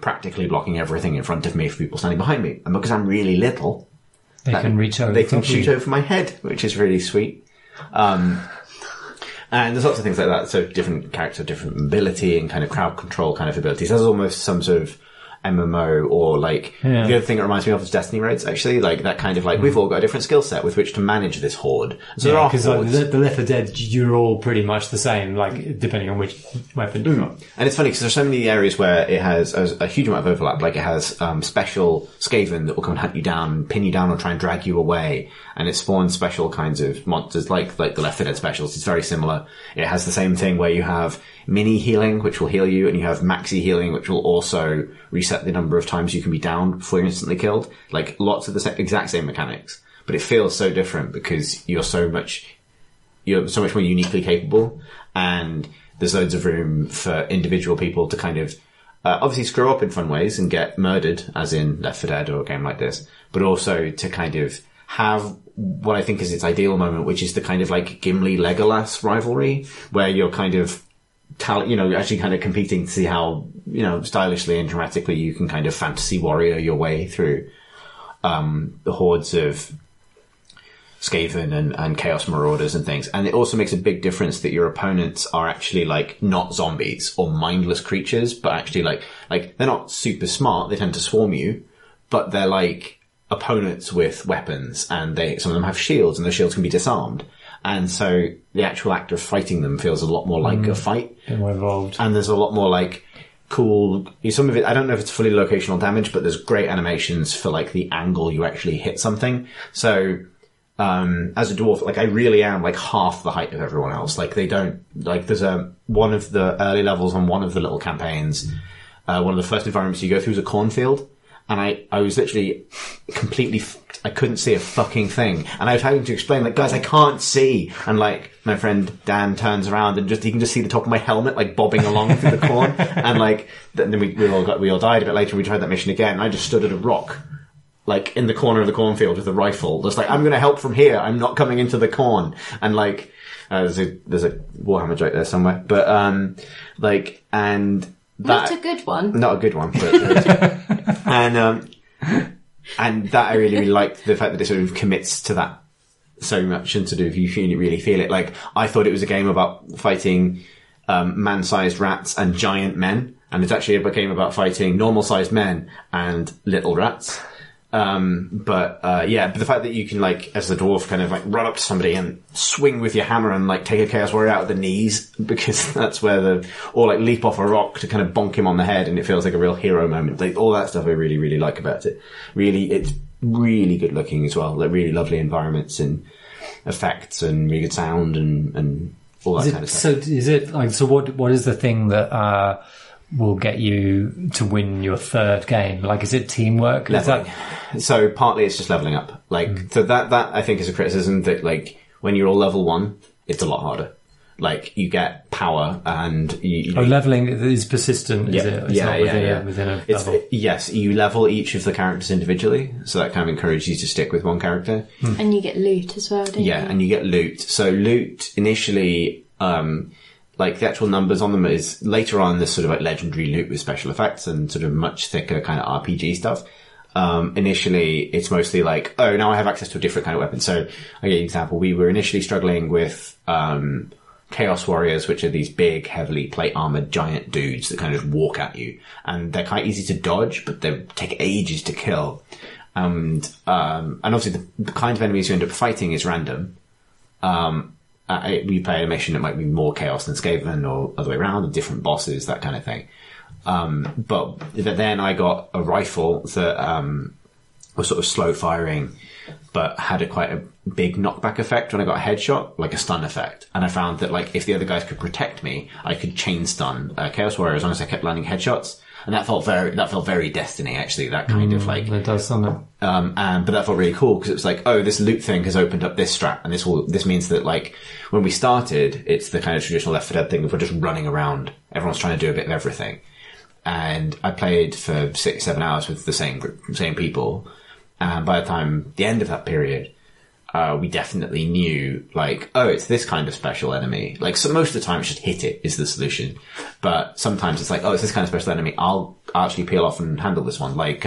practically blocking everything in front of me for people standing behind me. And because I'm really little, they can reach over. They can shoot over my head, which is really sweet. And there's lots of things like that. So different characters, different mobility and kind of crowd control kind of abilities. There's almost some sort of MMO, or like, the other thing it reminds me of is Destiny raids, actually, like that kind of like, we've all got a different skill set with which to manage this horde. So there are hordes. Because the Left 4 Dead, you're all pretty much the same, like, depending on which weapon you've got. And it's funny, because there's so many areas where it has a huge amount of overlap, like it has special Skaven that will come and hunt you down, pin you down, or try and drag you away, and it spawns special kinds of monsters, like the Left 4 Dead specials. It's very similar. It has the same thing where you have mini healing, which will heal you, and you have maxi healing, which will also reset the number of times you can be downed before you're instantly killed. Like, lots of the exact same mechanics, but it feels so different because you're so much more uniquely capable, and there's loads of room for individual people to kind of obviously screw up in fun ways and get murdered, as in Left 4 Dead or a game like this, but also to kind of have what I think is its ideal moment, which is the kind of like Gimli Legolas rivalry, where you're kind of actually kind of competing to see how, stylishly and dramatically you can kind of fantasy warrior your way through the hordes of Skaven and Chaos Marauders and things. And it also makes a big difference that your opponents are actually like not zombies or mindless creatures, but actually like they're not super smart. They tend to swarm you, but they're like opponents with weapons, and some of them have shields, and the shields can be disarmed. And so the actual act of fighting them feels a lot more like a fight. A bit more involved. And there's a lot more like cool, some of it, I don't know if it's fully locational damage, but there's great animations for like the angle you actually hit something. So, as a dwarf, like I really am like half the height of everyone else. Like they don't, like there's one of the early levels on one of the little campaigns, one of the first environments you go through is a cornfield. and I was literally completely I couldn't see a fucking thing, and I was having to explain, like, guys, I can't see, and like my friend Dan turns around and he can just see the top of my helmet like bobbing along through the corn, and like then we all died a bit later, and we tried that mission again, and I just stood at a rock like in the corner of the cornfield with a rifle, just like, I'm going to help from here, I'm not coming into the corn, and like there's a Warhammer joke there somewhere, but like, and that, not a good one, but and that I really, really liked, the fact that it sort of commits to that so much, and sort of you really feel it. Like, I thought it was a game about fighting man-sized rats and giant men, and it's actually a game about fighting normal-sized men and little rats. But the fact that you can, like, as the dwarf, kind of like run up to somebody and swing with your hammer and like take a Chaos Warrior out of the knees, because that's where or like leap off a rock to kind of bonk him on the head, and it feels like a real hero moment. Like, all that stuff I really, really like about it. Really, it's really good looking as well. Like, really lovely environments and effects and really good sound and all that kind of stuff. So is it like, so what is the thing that, will get you to win your third game? Like, is it teamwork? So partly it's just leveling up. Like, so that I think is a criticism, that like when you're all level 1, it's a lot harder. Like, you get power and leveling is persistent. Is it? It's not within a level. Yes, you level each of the characters individually, so that kind of encourages you to stick with one character. And you get loot as well, don't you? Yeah, and you get loot. So loot initially, like, the actual numbers on them is later on, this sort of like legendary loot with special effects and sort of much thicker kind of RPG stuff. Initially, it's mostly like, oh, now I have access to a different kind of weapon. So, I'll give you an example. We were initially struggling with Chaos Warriors, which are these big, heavily plate armored giant dudes that kind of just walk at you. And they're quite easy to dodge, but they take ages to kill. And obviously the kind of enemies you end up fighting is random. We play a mission that might be more chaos than Skaven, or other way around, different bosses, that kind of thing. But then I got a rifle that was sort of slow firing, but had quite a big knockback effect when I got a headshot, like a stun effect. And I found that, like, if the other guys could protect me, I could chain stun Chaos Warrior as long as I kept landing headshots. And that felt very Destiny, actually. That kind of like, it does something. But that felt really cool, because it was like, oh, this loot thing has opened up this strat, and this means that, like, when we started, it's the kind of traditional Left 4 Dead thing of we're just running around. Everyone's trying to do a bit of everything. And I played for 6-7 hours with the same people. And by the time the end of that period, we definitely knew, like, oh, it's this kind of special enemy. Like, so most of the time it's just hit it is the solution. But sometimes it's like, oh, it's this kind of special enemy. I'll actually peel off and handle this one. Like,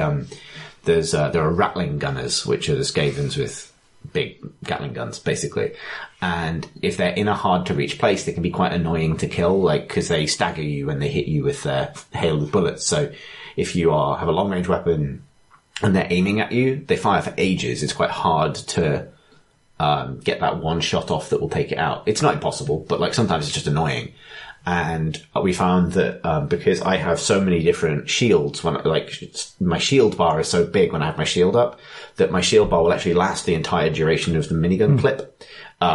there are rattling gunners, which are the Skavens with big Gatling guns, basically. And if they're in a hard to reach place, they can be quite annoying to kill, like, because they stagger you when they hit you with their hail of bullets. So if you have a long range weapon and they're aiming at you, they fire for ages. It's quite hard to get that one shot off that will take it out. It's not impossible, but like sometimes it's just annoying. And we found that because I have so many different shields, when my shield bar is so big when I have my shield up, that my shield bar will actually last the entire duration of the minigun clip,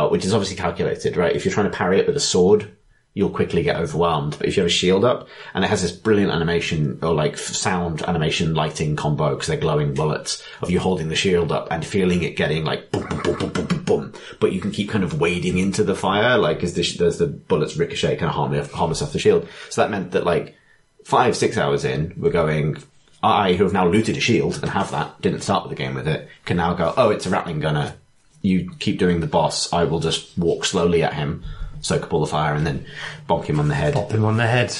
which is obviously calculated, right? If you're trying to parry it with a sword, you'll quickly get overwhelmed. But if you have a shield up, and it has this brilliant animation, or like sound animation lighting combo, because they're glowing bullets, of you holding the shield up and feeling it getting like boom, boom, boom, boom, boom, boom, boom. But you can keep kind of wading into the fire, like as the bullets ricochet, kind of harm us off the shield. So that meant that like 5-6 hours in, we're going, I, who have now looted a shield and have that, didn't start the game with it, can now go, oh, it's a rattling gunner. You keep doing the boss. I will just walk slowly at him, soak up all the fire, and then bonk him on the head. Pop him on the head.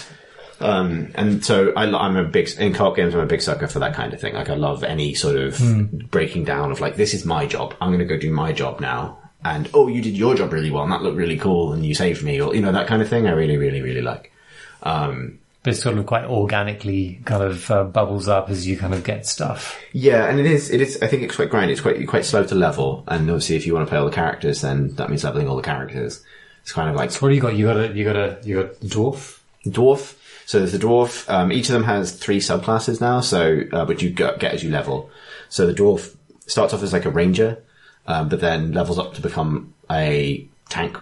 And so I'm a big, in co-op games, I'm a big sucker for that kind of thing. Like, I love any sort of breaking down of like, this is my job. I'm going to go do my job now. And, oh, you did your job really well, and that looked really cool, and you saved me, or, you know, that kind of thing. I really, really, really like. But it's sort of quite organically kind of bubbles up as you kind of get stuff. Yeah, and it is, I think it's quite grindy. It's quite slow to level. And obviously if you want to play all the characters, then that means leveling all the characters. It's kind of like... So what do you got? You got a dwarf? Dwarf. So there's the dwarf. Each of them has 3 subclasses now, so, which you get as you level. So the dwarf starts off as like a ranger, but then levels up to become a tank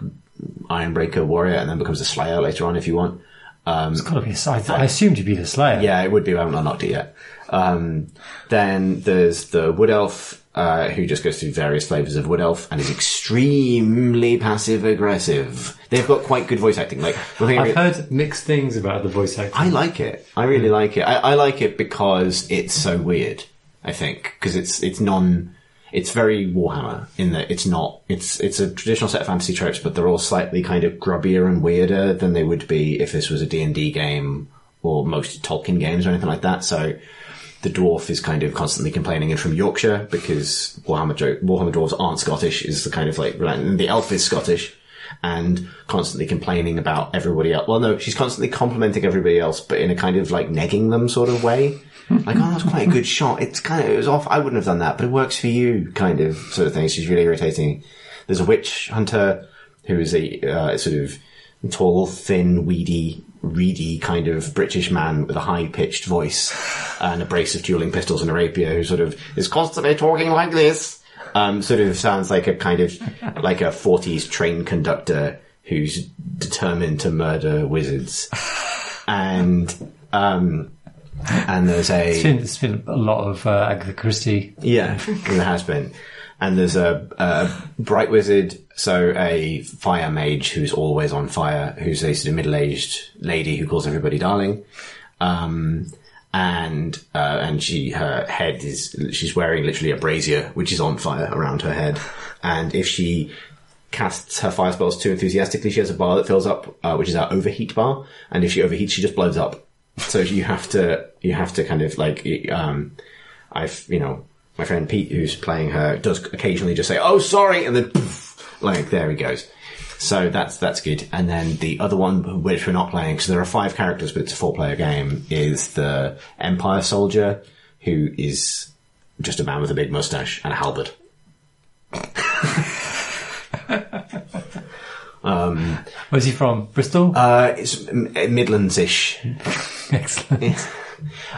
Ironbreaker warrior, and then becomes a slayer later on if you want. It's got to be a slayer. I assumed you'd be the slayer. Yeah, it would be. I haven't unlocked it yet. Then there's the Wood Elf, who just goes through various flavours of Wood Elf and is extremely passive-aggressive. They've got quite good voice acting. Like, I've heard mixed things about the voice acting. I like it. I really like it. I like it because it's so weird, I think. Because it's very Warhammer in that it's a traditional set of fantasy tropes, but they're all slightly kind of grubbier and weirder than they would be if this was a D&D game or most Tolkien games or anything like that. So the dwarf is kind of constantly complaining and from Yorkshire because Warhammer dwarves aren't Scottish, is the kind of like, and the elf is Scottish and constantly complaining about everybody else. Well, no, she's constantly complimenting everybody else, but in a kind of like negging them sort of way. Like, oh, that was quite a good shot. It was off. I wouldn't have done that, but it works for you, kind of sort of thing. She's really irritating. There's a witch hunter who is a sort of tall, thin, reedy kind of British man with a high-pitched voice and a brace of dueling pistols and a rapier who sort of is constantly talking like this. Sort of sounds like a kind of like a 40s train conductor who's determined to murder wizards. And there's it's been a lot of Agatha Christie. Yeah, there has been. And there's a bright wizard, so a fire mage who's always on fire, who's a sort of middle-aged lady who calls everybody darling. And her head she's wearing literally a brazier, which is on fire around her head. And if she casts her fire spells too enthusiastically, she has a bar that fills up, which is our overheat bar. And if she overheats, she just blows up. So you have to kind of like, my friend Pete, who's playing her, does occasionally just say, "Oh, sorry," and then poof, like there he goes. So that's good. And then the other one, which we're not playing, because there are 5 characters, but it's a 4-player game, is the Empire soldier, who is just a man with a big mustache and a halberd. Where's he from? Bristol? It's Midlands-ish. Excellent.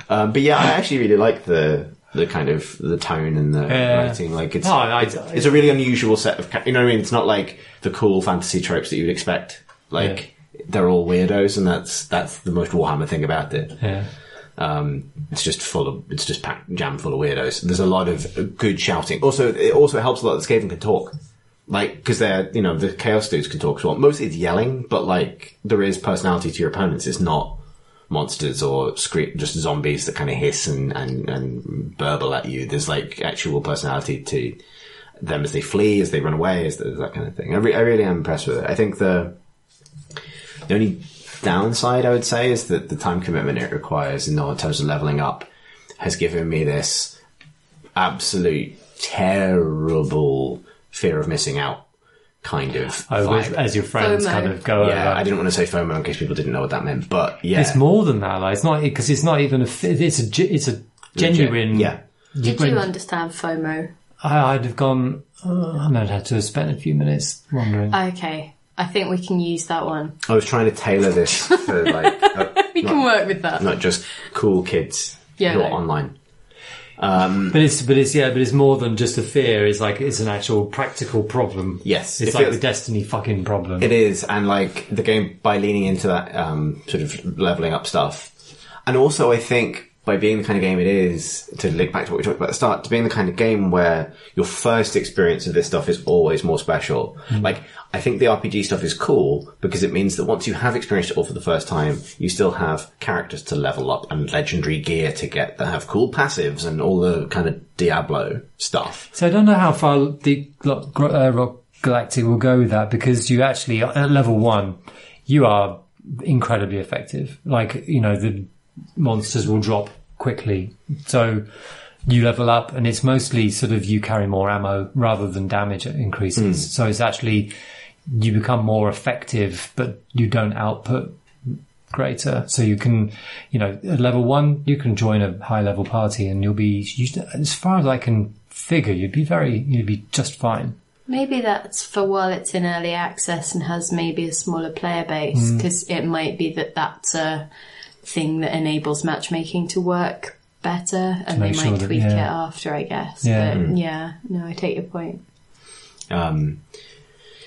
But yeah, I actually really like the kind of the tone and the writing. Like it's a really unusual set of, you know what I mean? It's not like the cool fantasy tropes that you'd expect. Like they're all weirdos, and that's the most Warhammer thing about it. Yeah. It's just packed jam full of weirdos. There's a lot of good shouting. Also, it also helps a lot that Skaven can talk. Like, because they're, the Chaos dudes can talk as well. Mostly it's yelling, but like, there is personality to your opponents. It's not monsters or just zombies that kind of hiss and burble at you. There's like actual personality to them as they flee, as they run away, as that kind of thing. I really am impressed with it. I think the only downside I would say is that the time commitment it requires in terms of leveling up has given me this absolute terrible fear of missing out kind of vibe. As your friends FOMO. kind of go over. I didn't want to say FOMO in case people didn't know what that meant, but yeah. It's more than that, like, it's not, because it's not even it's a genuine... Yeah. Did you understand FOMO? I'd have gone, I'd have to have spent a few minutes wondering. Okay. I think we can use that one. I was trying to tailor this for like... We can work with that. Not just cool kids who are online. But it's more than just a fear. It's like, it's an actual practical problem. Yes. It's like the Destiny fucking problem. It is. And like the game, by leaning into that, sort of leveling up stuff. And also I think by being the kind of game it is, to link back to what we talked about at the start, to being the kind of game where your first experience of this stuff is always more special. Like, I think the RPG stuff is cool because it means that once you have experienced it all for the first time, you still have characters to level up and legendary gear to get that have cool passives and all the kind of Diablo stuff. So I don't know how far the Galactic will go with that, because you actually, at level 1, you are incredibly effective. Like, the monsters will drop quickly. So you level up and it's mostly sort of you carry more ammo rather than damage increases. So it's actually, you become more effective, but you don't output greater. So you can, at level 1, you can join a high level party and you'll be, as far as I can figure, you'd be just fine. Maybe that's for while it's in early access and has maybe a smaller player base, because it might be that's a thing that enables matchmaking to work better, and they might tweak it after, I guess. Yeah. But I take your point.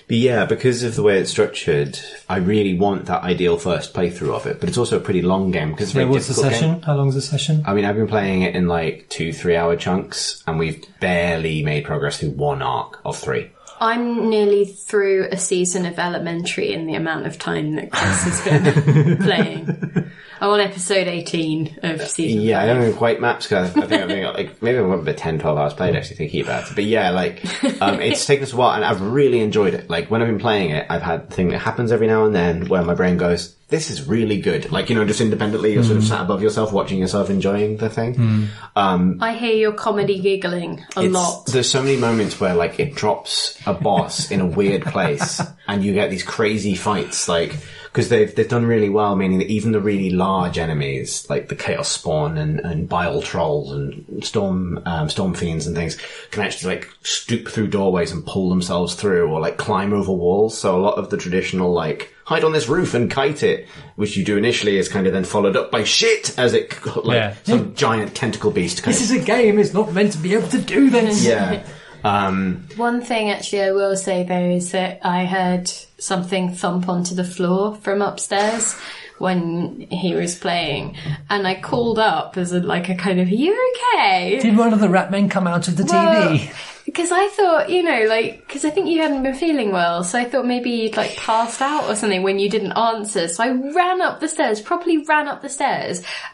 But yeah, because of the way it's structured, I really want that ideal first playthrough of it. But it's also a pretty long game because it's a very what's the difficult session? game. How long's the session? I mean, I've been playing it in like 2-3 hour chunks, and we've barely made progress through one arc of 3. I'm nearly through a season of Elementary in the amount of time that Chris has been playing. I'm on episode 18 of season 5. I don't know quite maps because I think I've got like maybe I've got about 10-12 hours played actually thinking about it. But yeah, like it's taken us a while and I've really enjoyed it. Like when I've been playing it, I've had the thing that happens every now and then where my brain goes, this is really good. Like, you know, just independently you're sort of sat above yourself watching yourself enjoying the thing. I hear your comedy giggling a lot. There's so many moments where like it drops a boss in a weird place and you get these crazy fights like because they've done really well, meaning that even the really large enemies, like the Chaos Spawn and Bile Trolls and Storm Fiends and things, can actually like stoop through doorways and pull themselves through, or like climb over walls. So a lot of the traditional like hide on this roof and kite it, which you do initially, is kind of then followed up by shit as it some giant tentacle beast. This is a game. It's not meant to be able to do this. Yeah. One thing actually I will say though is that I heard something thump onto the floor from upstairs when he was playing, and I called up as a kind of, are you okay? Did one of the rat men come out of the TV? Because I thought, you know, because I think you hadn't been feeling well, so I thought maybe you'd passed out or something when you didn't answer. So I ran up the stairs,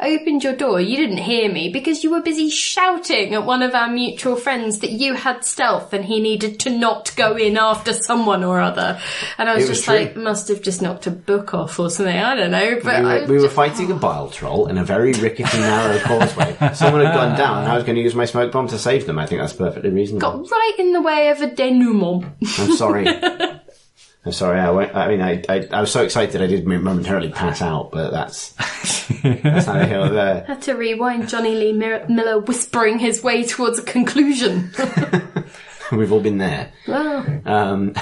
I opened your door, you didn't hear me because you were busy shouting at one of our mutual friends that you had stealth and he needed to not go in after someone or other. And I was just like, must have just knocked a book off or something, I don't know. But we were fighting a bile troll in a very rickety, narrow causeway. Someone had gone down and I was going to use my smoke bomb to save them. I think that's perfectly reasonable. Right in the way of a denouement. I'm sorry. I was so excited I did momentarily pass out, but that's neither here nor there. Had to rewind Johnny Lee Miller whispering his way towards a conclusion. We've all been there. Well.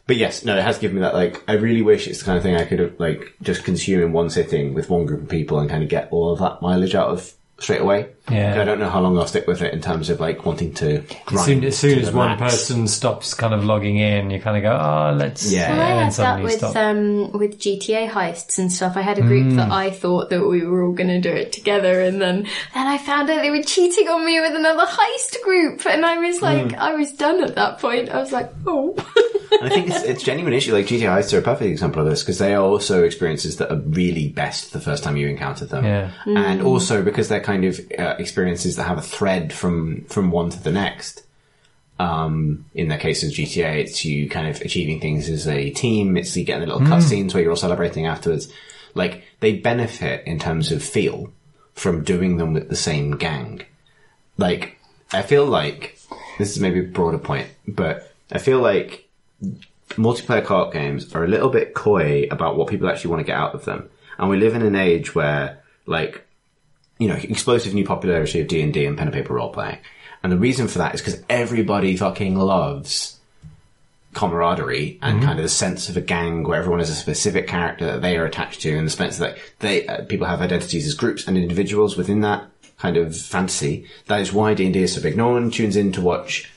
But yes, no, it has given me that, I really wish it's the kind of thing I could have, just consume in one sitting with one group of people and kind of get all of that mileage out of straight away. Yeah. I don't know how long I'll stick with it in terms of, wanting to grind. As soon as one person stops kind of logging in, you kind of go, let's... Yeah. Well, I had that with GTA heists and stuff. I had a group that I thought that we were all going to do it together, and then I found out they were cheating on me with another heist group, and I was I was done at that point. I was like, oh... I think it's a genuine issue. GTA heists are a perfect example of this because they are also experiences that are really best the first time you encounter them. Yeah. And also because they're kind of experiences that have a thread from one to the next. In the case of GTA, it's you kind of achieving things as a team. It's you getting the little cutscenes where you're all celebrating afterwards. They benefit in terms of feel from doing them with the same gang. I feel like, this is maybe a broader point, but I feel like multiplayer co-op games are a little bit coy about what people actually want to get out of them. And we live in an age where, explosive new popularity of D&D and pen and paper role-playing. And the reason for that is because everybody fucking loves camaraderie and kind of the sense of a gang where everyone has a specific character that they are attached to, and the sense that people have identities as groups and individuals within that kind of fantasy. That is why D&D is so big. No one tunes in to watch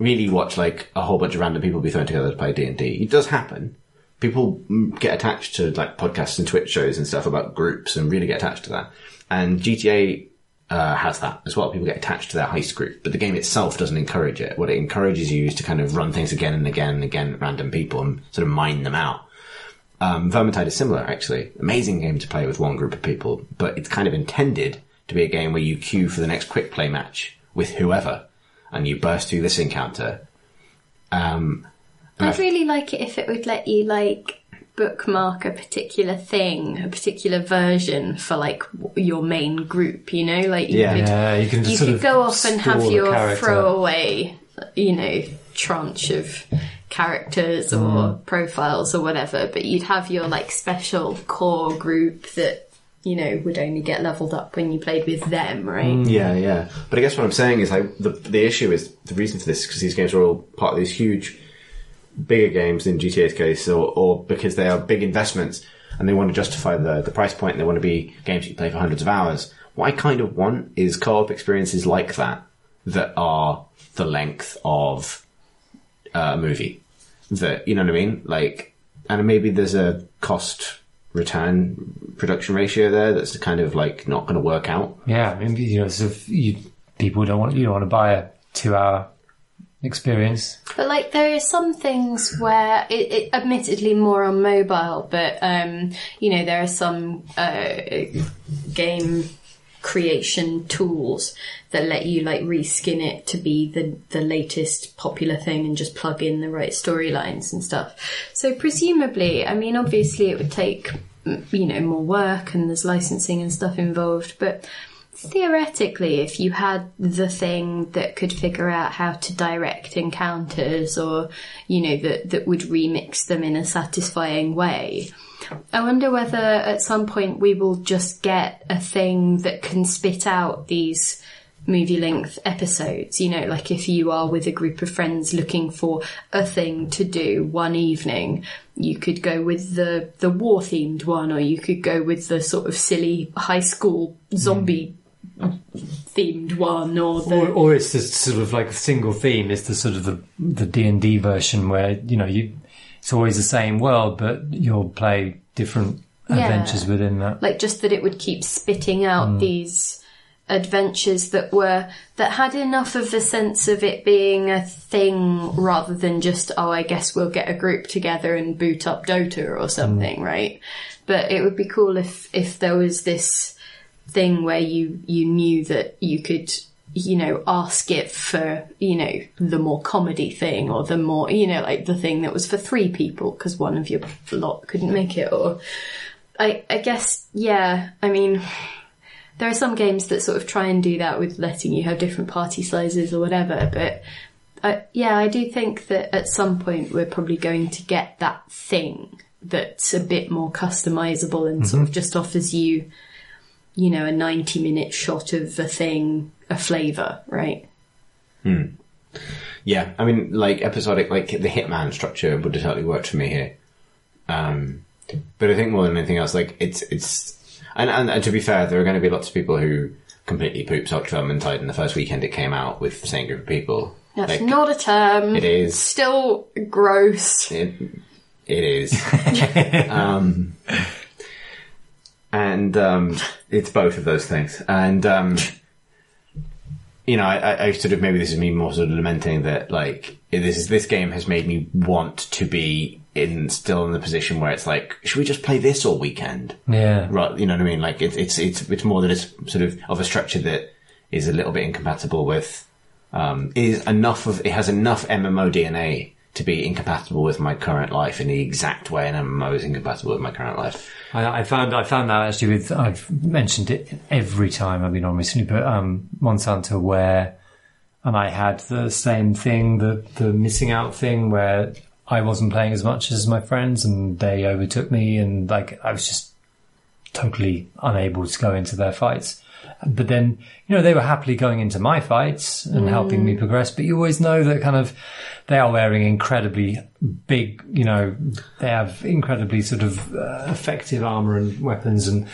a whole bunch of random people be thrown together to play D&D. It does happen. People get attached to podcasts and Twitch shows and stuff about groups and really get attached to that. And GTA has that as well. People get attached to their heist group, but the game itself doesn't encourage it. What it encourages you is to kind of run things again and again and again at random people and sort of mine them out. Vermintide is similar, actually. Amazing game to play with one group of people, but it's kind of intended to be a game where you queue for the next quick play match with whoever, and you burst through this encounter. I'd really like it if it would let you bookmark a particular thing, a particular version for your main group. You could go off and have your throwaway, tranche of characters or profiles or whatever, but you'd have your special core group that would only get leveled up when you played with them, right? Yeah. But I guess what I'm saying is the issue is, the reason for this is because these games are all part of these huge, bigger games in GTA's case, or because they are big investments and they want to justify the price point and they want to be games you play for hundreds of hours. what I kind of want is co-op experiences like that are the length of a movie. That, you know what I mean? Like, and maybe there's a cost return production ratio there that's kind of like not going to work out. Yeah, I mean, you know, so people don't want to buy a 2-hour experience. But like, there are some things where it admittedly more on mobile, but you know, there are some game creation tools that let you like reskin it to be the latest popular thing and just plug in the right storylines and stuff. So presumably, I mean, obviously it would take, you know, more work and there's licensing and stuff involved, but theoretically, if you had the thing that could figure out how to direct encounters, or, you know, that would remix them in a satisfying way, I wonder whether at some point we will just get a thing that can spit out these movie-length episodes. You know, like if you are with a group of friends looking for a thing to do one evening, you could go with the war-themed one, or you could go with the sort of silly high school zombie themed one, or it's just sort of like a single theme. It's the sort of the D&D version where, you know, it's always the same world, but you'll play different adventures within that. Like, just that it would keep spitting out these adventures that had enough of the sense of it being a thing rather than just, oh, I guess we'll get a group together and boot up Dota or something, right? But it would be cool if there was this thing where you knew that you could, you know, ask it for, you know, the more comedy thing, or the more, you know, like the thing that was for 3 people because one of your lot couldn't make it. Or I guess, yeah, I mean, there are some games that sort of try and do that with letting you have different party sizes or whatever, but I do think that at some point we're probably going to get that thing that's a bit more customizable and sort of just offers you, you know, a 90-minute shot of a thing, a flavour, right? Yeah, I mean, like, episodic, like, the Hitman structure would have totally worked for me here. But I think more than anything else, like, it's... And to be fair, there are going to be lots of people who completely poop-socked Vermintide in the first weekend it came out with the same group of people. That's like, not a term. It is. Still gross. It is. And it's both of those things. And, you know, I sort of, maybe this is me more sort of lamenting that, like, this game has made me want to be still in the position where it's like, should we just play this all weekend? Yeah. Right, you know what I mean? Like, it's more that it's sort of a structure that is a little bit incompatible with, it has enough MMO DNA to be incompatible with my current life in the exact way an MMO is incompatible with my current life. I found that actually I've mentioned it every time I've been on recently, but Monsanto, where, and I had the same thing, the missing out thing, where I wasn't playing as much as my friends and they overtook me, and like I was just totally unable to go into their fights. But then, you know, they were happily going into my fights and helping me progress. But you always know that kind of they are wearing incredibly big, you know, they have incredibly sort of effective armor and weapons, and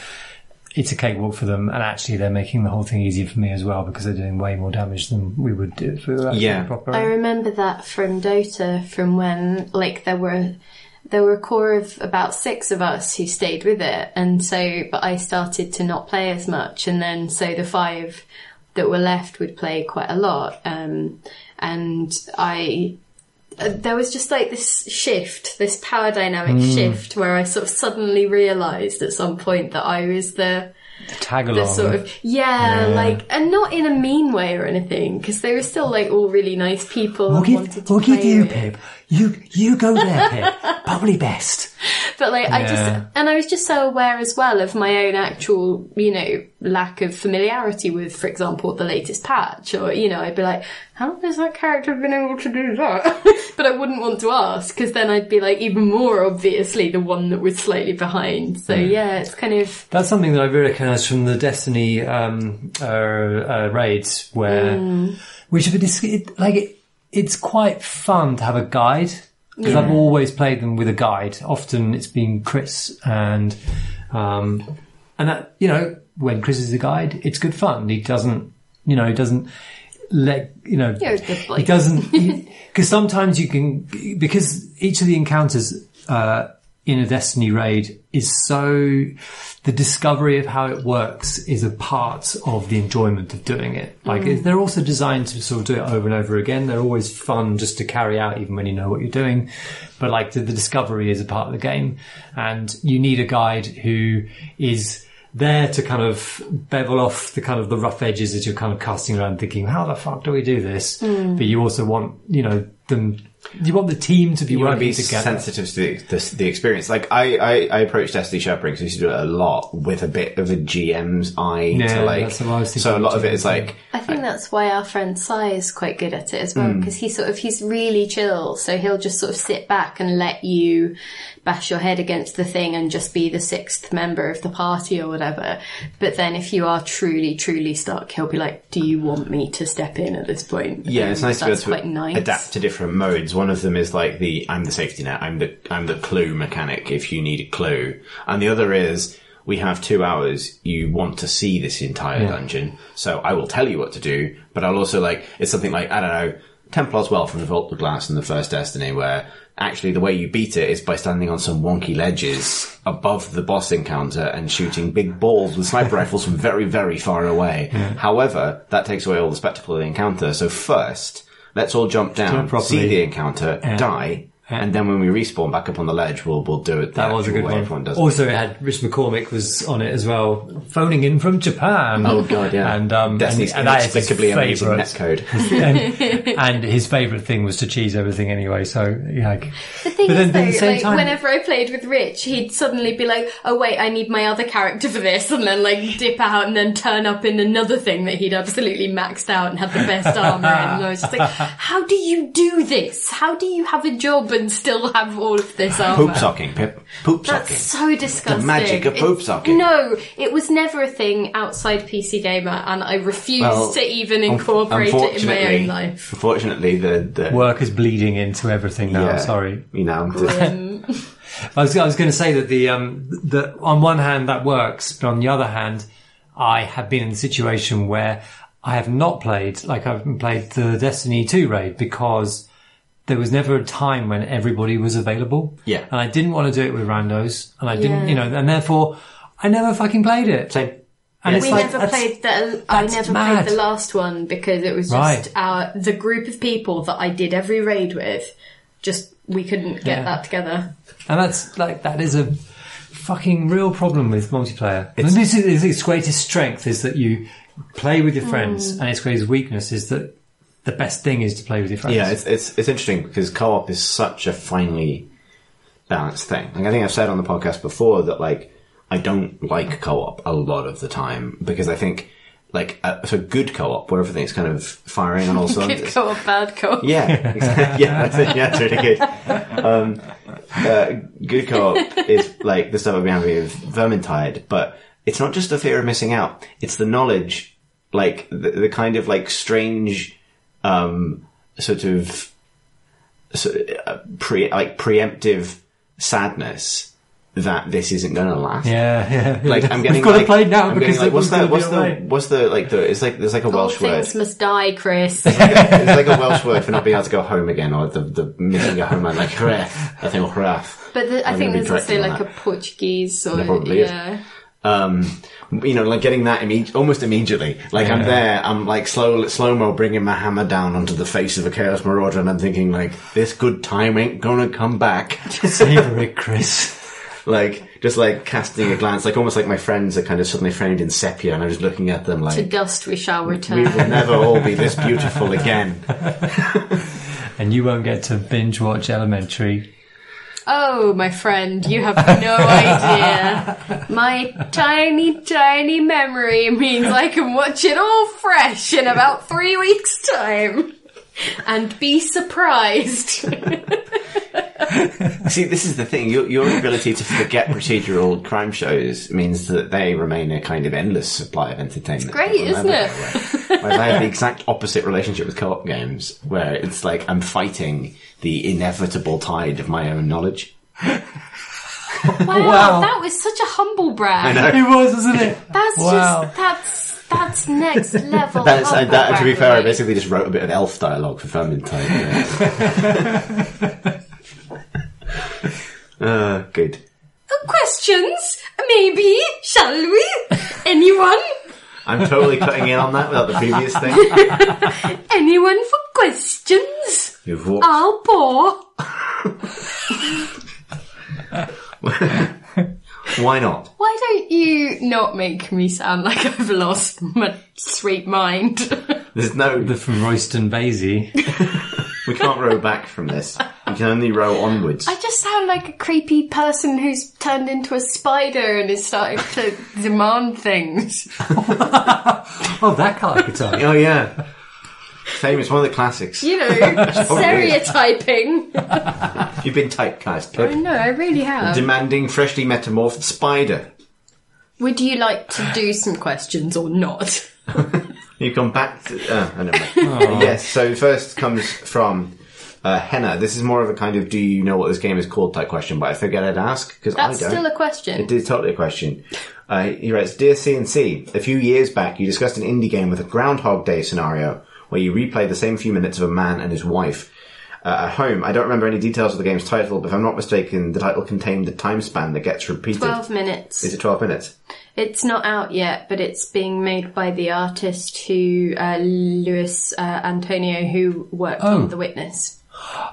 it's a cakewalk for them. And actually, they're making the whole thing easier for me as well because they're doing way more damage than we would do if we were actually proper. I remember that from Dota, from when like there were a core of about 6 of us who stayed with it, and so, but I started to not play as much, and then so the 5 that were left would play quite a lot, and there was just like this power dynamic shift where I sort of suddenly realised at some point that I was the tag along. Sort of, like, and not in a mean way or anything, because they were still like all really nice people. We'll give you, Pip. You go there, Pip. Probably best. But like, I was just so aware as well of my own actual, you know, lack of familiarity with, for example, the latest patch, or, you know, I'd be like, how has that character been able to do that? But I wouldn't want to ask, because then I'd be like even more obviously the one that was slightly behind. So yeah, it's kind of... That's something that I really recognise from the Destiny raids, where we should be it's quite fun to have a guide, because I've always played them with a guide. Often it's been Chris and And that, you know, when Chris is a guide, it's good fun. He doesn't let, you know, You're a good boy. he doesn't, because sometimes you can, because each of the encounters, in a Destiny raid is so, the discovery of how it works is a part of the enjoyment of doing it. Like, they're also designed to sort of do it over and over again. They're always fun just to carry out, even when you know what you're doing. But like, the discovery is a part of the game. And you need a guide who is there to kind of bevel off the kind of the rough edges as you're kind of casting around thinking, how the fuck do we do this? But you also want, you know, you want the team to be you want to be together. sensitive to the experience. Like I approach Destiny Shepherding because I used to do it a lot with a bit of a GM's eye to like. That's what I was thinking. So a lot of it is like. I think that's why our friend Sai is quite good at it as well, because he's really chill, so he'll just sort of sit back and let you bash your head against the thing and just be the sixth member of the party or whatever. But then if you are truly, truly stuck, he'll be like, do you want me to step in at this point? Yeah, it's nice to be able to quite nice. adapt to different modes. One of them is like I'm the safety net, I'm the clue mechanic if you need a clue. And the other is, we have 2 hours, you want to see this entire dungeon, so I will tell you what to do, but I'll also like, it's something like, I don't know, Templar's Well from the Vault of Glass in the first Destiny, where actually the way you beat it is by standing on some wonky ledges above the boss encounter and shooting big balls with sniper rifles from very, very far away. However, that takes away all the spectacle of the encounter, so first, let's all jump down, see the encounter, die, and then when we respawn back up on the ledge, we'll do it. That was a good way one. Everyone does also, it had Rich McCormick was on it as well, phoning in from Japan. Oh god, yeah. And Destiny's and that is his inexplicably amazing favourite. netcode. and his favourite thing was to cheese everything anyway. So yeah. The thing But is, then at the though, same like, time- whenever I played with Rich, he'd suddenly be like, oh wait, I need my other character for this, and then like dip out and then turn up in another thing that he'd absolutely maxed out and had the best armour in. And I was just like, how do you do this? How do you have a job and still have all of this armour? Poop socking, Pip. Poop That's socking. so disgusting. The magic of poop socking. No, it was never a thing outside PC Gamer, and I refused to even incorporate it in my own life. Unfortunately, the Work is bleeding into everything now. Yeah. Sorry. You know, I was going to say that the on one hand that works, but on the other hand, I have been in the situation where I have not played, like I haven't played the Destiny 2 raid because there was never a time when everybody was available. Yeah. And I didn't want to do it with randos, and I didn't, you know, and therefore I never fucking played it. Same. And it's We like, never played the. I never mad. played the last one because it was just the group of people that I did every raid with. Just we couldn't get that together. And that's like, that is a fucking real problem with multiplayer. And this is its greatest strength, is that you play with your friends, and its greatest weakness is that the best thing is to play with your friends. Yeah, it's interesting because co-op is such a finely balanced thing. Like I think I've said on the podcast before that like I don't like co-op a lot of the time because I think like so good co-op where everything's kind of firing on all cylinders. Good co-op, bad co-op. Yeah, exactly. Yeah, that's it. Yeah, it's really good. Good co-op is like the stuff I've been having with Vermintide, but it's not just the fear of missing out; it's the knowledge, like the kind of like strange, preemptive sadness that this isn't going to last. Yeah. Like I'm getting We've got like, to play now I'm because getting, like, it's there's like a All Welsh word. things must die, Chris. It's like a Welsh word for not being able to go home again, or the missing a homeland, like hreth. I think hreth. But I think there's also on like that. a Portuguese or There probably is. You know, like getting that almost immediately. Like I'm there, I'm like slow-mo bringing my hammer down onto the face of a Chaos Marauder, and I'm thinking like, this good time ain't gonna come back. Savour it, Chris. Like, just like casting a glance, like almost like my friends are kind of suddenly framed in sepia, and I'm just looking at them like, to dust we shall return. we will never all be this beautiful again. And you won't get to binge watch Elementary. Oh, my friend, you have no idea. My tiny, tiny memory means I can watch it all fresh in about 3 weeks' time. And be surprised. See, this is the thing. Your ability to forget procedural crime shows means that they remain a kind of endless supply of entertainment. It's great, isn't it? Whereas I have the exact opposite relationship with co-op games, where it's like I'm fighting the inevitable tide of my own knowledge. Wow, that was such a humble brag. I know. It was, wasn't it? That's next level. To be fair, I basically just wrote a bit of elf dialogue for Vermintide. Good. Questions? Maybe? Shall we? Anyone? I'm totally cutting in on that without the previous thing. Anyone for questions? You've walked. I'll pour. Why not? Why don't you not make me sound like I've lost my sweet mind? There's no... From Royston Basie. We can't row back from this. We can only row onwards. I just sound like a creepy person who's turned into a spider and is starting to demand things. Oh, that caricature. Oh, yeah. Famous, one of the classics. You know, stereotyping. You've been typecast, I Pip. know, I really have. Demanding freshly metamorphed spider. Would you like to do some questions or not? You come back to... I don't know. Yes, so first comes from Henna. This is more of a kind of, do you know what this game is called type question, but I figured I'd ask, because I don't. That's still a question. It is totally a question. He writes, Dear C&C, a few years back you discussed an indie game with a Groundhog Day scenario where you replay the same few minutes of a man and his wife. At home, I don't remember any details of the game's title, but if I'm not mistaken, the title contained the time span that gets repeated. 12 minutes. Is it 12 minutes? It's not out yet, but it's being made by the artist Luis Antonio, who worked on The Witness.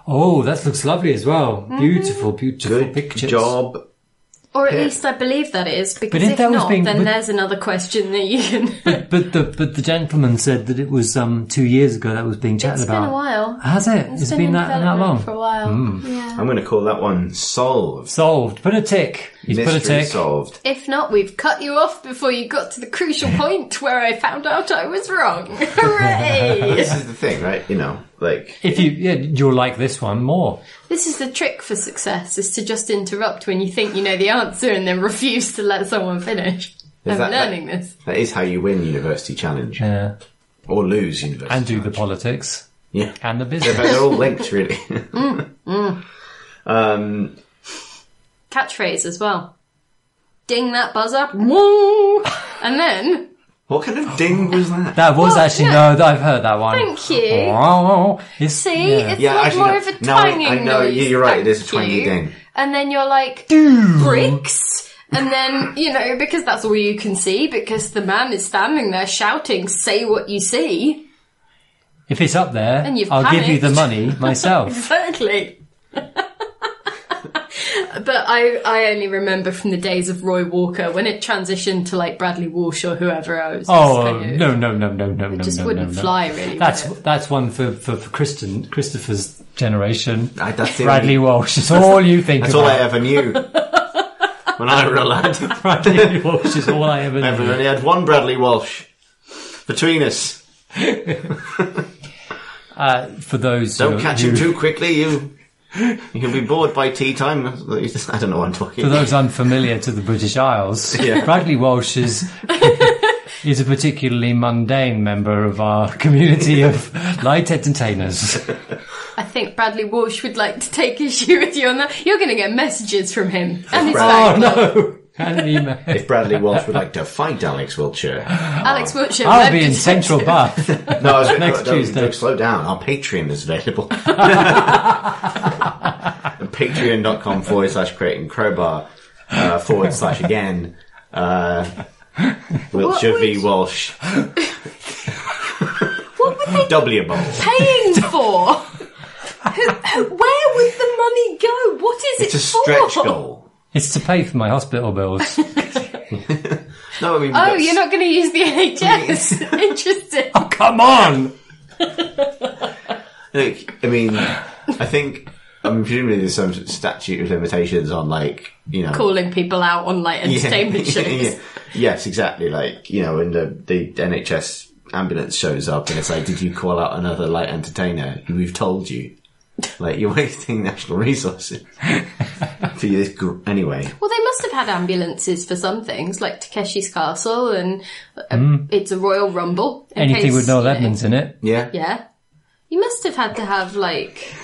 Oh, that looks lovely as well. Beautiful, beautiful Good pictures. job. Or at least I believe that is, because if if that was not, then there's another question that you can... But the gentleman said that it was 2 years ago that was being chatted about. It's been a while. Has it? It's been in that development long? for a while. Yeah. I'm going to call that one solved. Solved. Put a tick. He's put a Mystery tick. solved. If not, we've cut you off before you got to the crucial point where I found out I was wrong. Hooray! This is the thing, right? You know, like... If you'll like this one more. This is the trick for success, is to just interrupt when you think you know the answer and then refuse to let someone finish. I'm learning this. That is how you win University Challenge. Yeah. Or lose University And do Challenge. the politics. Yeah. And the business. They're all linked, really. Catchphrase as well. Ding that buzzer. Woo! And then... What kind of ding was that? That was actually, yeah. no, I've heard that one. Thank you. Oh, See, it's Yeah, like actually, more no. of a No, I twanging know, noise. you're right, it is a Thank twangy you. ding. And then you're like, bricks. And then, you know, because that's all you can see, because the man is standing there shouting, say what you see. If it's up there, And you've I'll give you the panicked. money myself. Exactly. But I only remember from the days of Roy Walker, when it transitioned to like Bradley Walsh or whoever, I was just kind of, No. it just wouldn't fly really. That's one for Christopher's generation. That's Bradley Walsh is all you think That's about. all I ever knew. When I were a lad. Bradley Walsh is all I ever I've knew. only had one Bradley Walsh. Between us. For those Don't catch him too quickly, you can be bored by tea time. I don't know what I'm talking For about. those unfamiliar to the British Isles, Yeah. Bradley Walsh is a particularly mundane member of our community of light entertainers. I think Bradley Walsh would like to take issue with you on that. You're going to get messages from him and his Oh fan club. no! And an email. If Bradley Walsh would like to fight Alex Wiltshire. Alex Wiltshire. I'll web be in detective. Central Bath. No, I was Next Tuesday. Slow down. Our Patreon is available. Patreon.com/creating crowbar /again. Wiltshire v Walsh. What would they W bowl. paying for? Where would the money go? What is It's it a for? stretch goal. It's to pay for my hospital bills. No, I mean, Oh, you're not going to use the NHS? Interesting. Oh, come on! Look, I mean, I think. Presumably there's some statute of limitations on, like, you know... Calling people out on, like, entertainment shows. Yeah. Yes, exactly. Like, you know, when the NHS ambulance shows up and it's like, did you call out another light entertainer? We've told you. Like, you're wasting national resources. For you, anyway. Well, they must have had ambulances for some things, like Takeshi's Castle, and It's a Royal Rumble. Anything with Noel Edmonds in it. Yeah. Yeah. You must have had to have, like...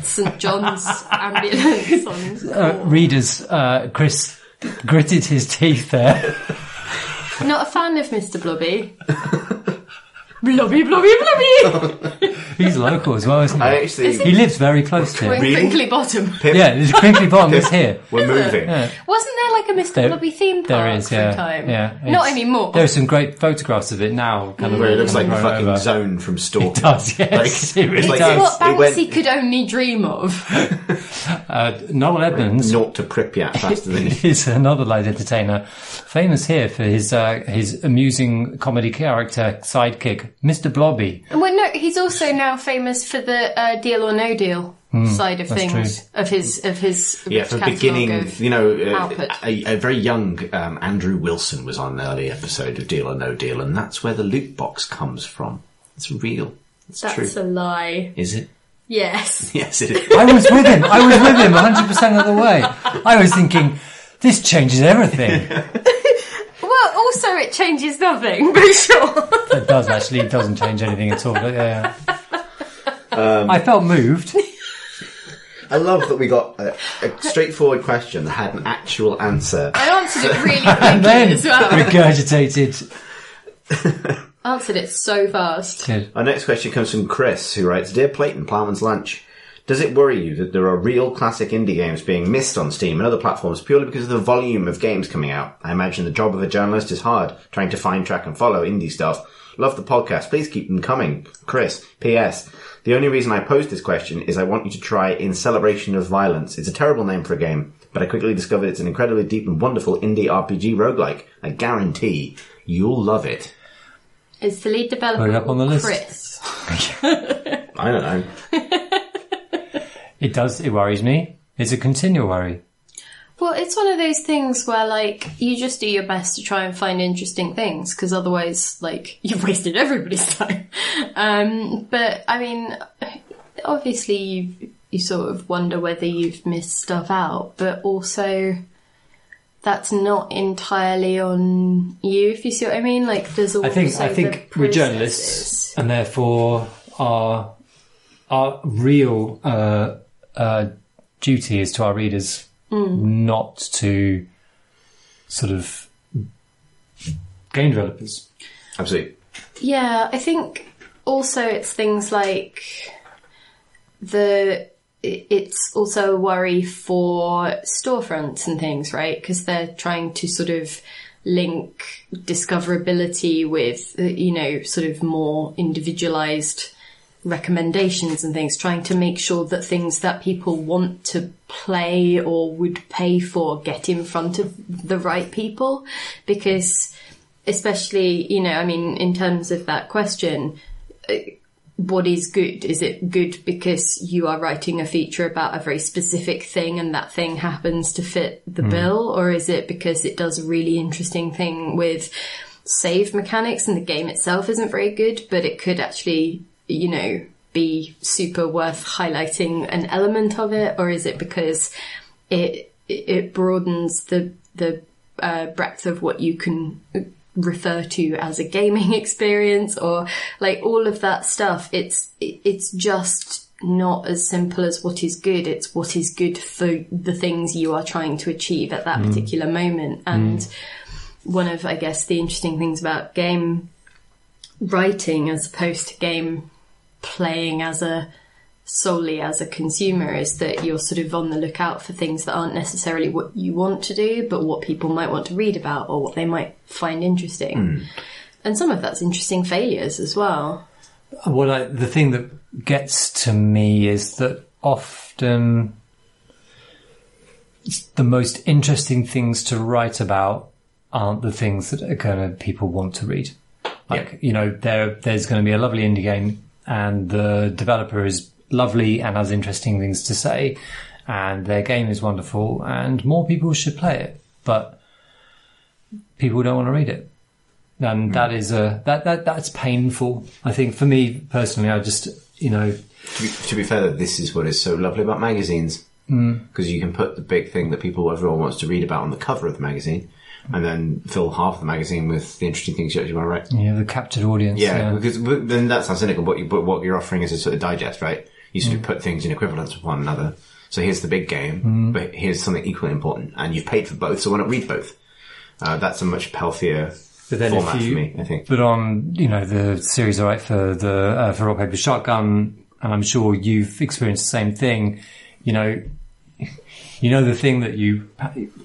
St John's ambulance on. Readers, Chris gritted his teeth there. Not a fan of Mr. Blobby. Blobby, Blobby, Blobby! He's local as well, isn't he? He lives very close to We're him. in Crinkly Bottom. Yeah, there's Crinkly Bottom is here. We're moving. Yeah. Wasn't there like a Mr. Blobby theme park There is, for yeah. a time? Yeah. Not anymore. There are some great photographs of it now. Kind of Where it looks like grown fucking over. Zone from Stalker. It does, yes. It really like does. What it went- Banksy could only dream of. Noel Edmonds Naught to Pripyat faster than is another light entertainer, famous here for his amusing comedy character sidekick, Mr. Blobby. Well, no, he's also now famous for the Deal or No Deal side of that's things true. of his Yeah, from the catalogue beginning, of output. a very young Andrew Wilson was on an early episode of Deal or No Deal, and that's where the loot box comes from. It's real. It's That's true. a lie. Is it? Yes. Yes, it is. I was with him 100% of the way. I was thinking, this changes everything. Well, also it changes nothing, but sure. It does actually, it doesn't change anything at all. But yeah. I felt moved. I love that we got a straightforward question that had an actual answer. I answered it really And quickly then as well. regurgitated. Answered it so fast. Good. Our next question comes from Chris, who writes, Dear Playton, Ploughman's Lunch, does it worry you that there are real classic indie games being missed on Steam and other platforms purely because of the volume of games coming out? I imagine the job of a journalist is hard, trying to find, track and follow indie stuff. Love the podcast. Please keep them coming. Chris, P.S. The only reason I posed this question is I want you to try In Celebration of Violence. It's a terrible name for a game, but I quickly discovered it's an incredibly deep and wonderful indie RPG roguelike. I guarantee you'll love it. Is the lead developer Put it up on the list. Chris? I don't know. It does, it worries me. It's a continual worry. Well, it's one of those things where, like, you just do your best to try and find interesting things, because otherwise, like, you've wasted everybody's time. But, I mean, obviously you sort of wonder whether you've missed stuff out, but also that's not entirely on you, if you see what I mean. Like, there's also I think the we're journalists, and therefore our real duty is to our readers not to sort of game developers. Absolutely. Yeah, I think also it's things like it's also a worry for storefronts and things, right? Because they're trying to sort of link discoverability with, you know, sort of more individualized recommendations and things, trying to make sure that things that people want to play or would pay for get in front of the right people. Because especially, you know, I mean, in terms of that question, what is good? Is it good because you are writing a feature about a very specific thing and that thing happens to fit the bill? Or is it because it does a really interesting thing with save mechanics and the game itself isn't very good, but it could actually, you know, be super worth highlighting an element of it? Or is it because it broadens the breadth of what you can refer to as a gaming experience, or like all of that stuff? It's just not as simple as what is good. It's what is good for the things you are trying to achieve at that particular moment. And one of, I guess, the interesting things about game writing as opposed to game playing solely as a consumer is that you're sort of on the lookout for things that aren't necessarily what you want to do, but what people might want to read about or what they might find interesting. And some of that's interesting failures as well. The thing that gets to me is that often the most interesting things to write about aren't the things that are people want to read. Like, you know, there's going to be a lovely indie game and the developer is lovely and has interesting things to say and their game is wonderful and more people should play it, but people don't want to read it. And that is that's painful. I think for me personally, I just, you know, To be fair, this is what is so lovely about magazines, because you can put the big thing that everyone wants to read about on the cover of the magazine, and then fill half the magazine with the interesting things you actually want to write. Yeah, the captured audience. Yeah, because then that sounds cynical. But what you're offering is a sort of digest, right? You sort of put things in equivalence with one another. So here's the big game, but here's something equally important, and you've paid for both, so why not read both? That's a much healthier format for me, I think. But on, the series I write for for Rock Paper Shotgun, and I'm sure you've experienced the same thing, the thing that you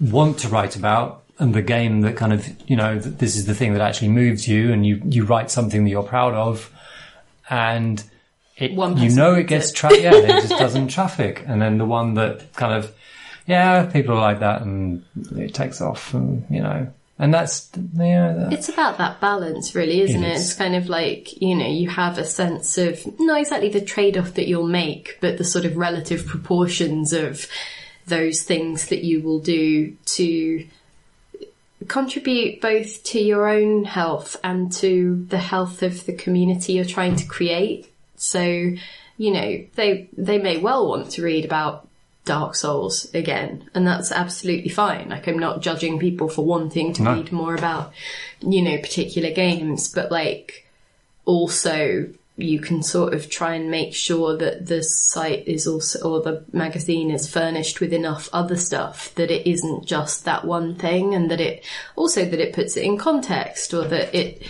want to write about, and the game that kind of, that this is the thing that actually moves you, and you write something that you're proud of, and it gets traffic. Yeah, it just doesn't traffic. And then the one that kind of, people are like that, and it takes off, and and that's it's about that balance, really, isn't it? It's kind of like, you have a sense of not exactly the trade-off that you'll make, but the sort of relative proportions of those things that you will do to contribute both to your own health and to the health of the community you're trying to create. So, they may well want to read about Dark Souls again, and that's absolutely fine. Like, I'm not judging people for wanting to read more about, particular games, but also you can sort of try and make sure that the site is also, or the magazine is furnished with enough other stuff that it isn't just that one thing, and that it puts it in context, or that it,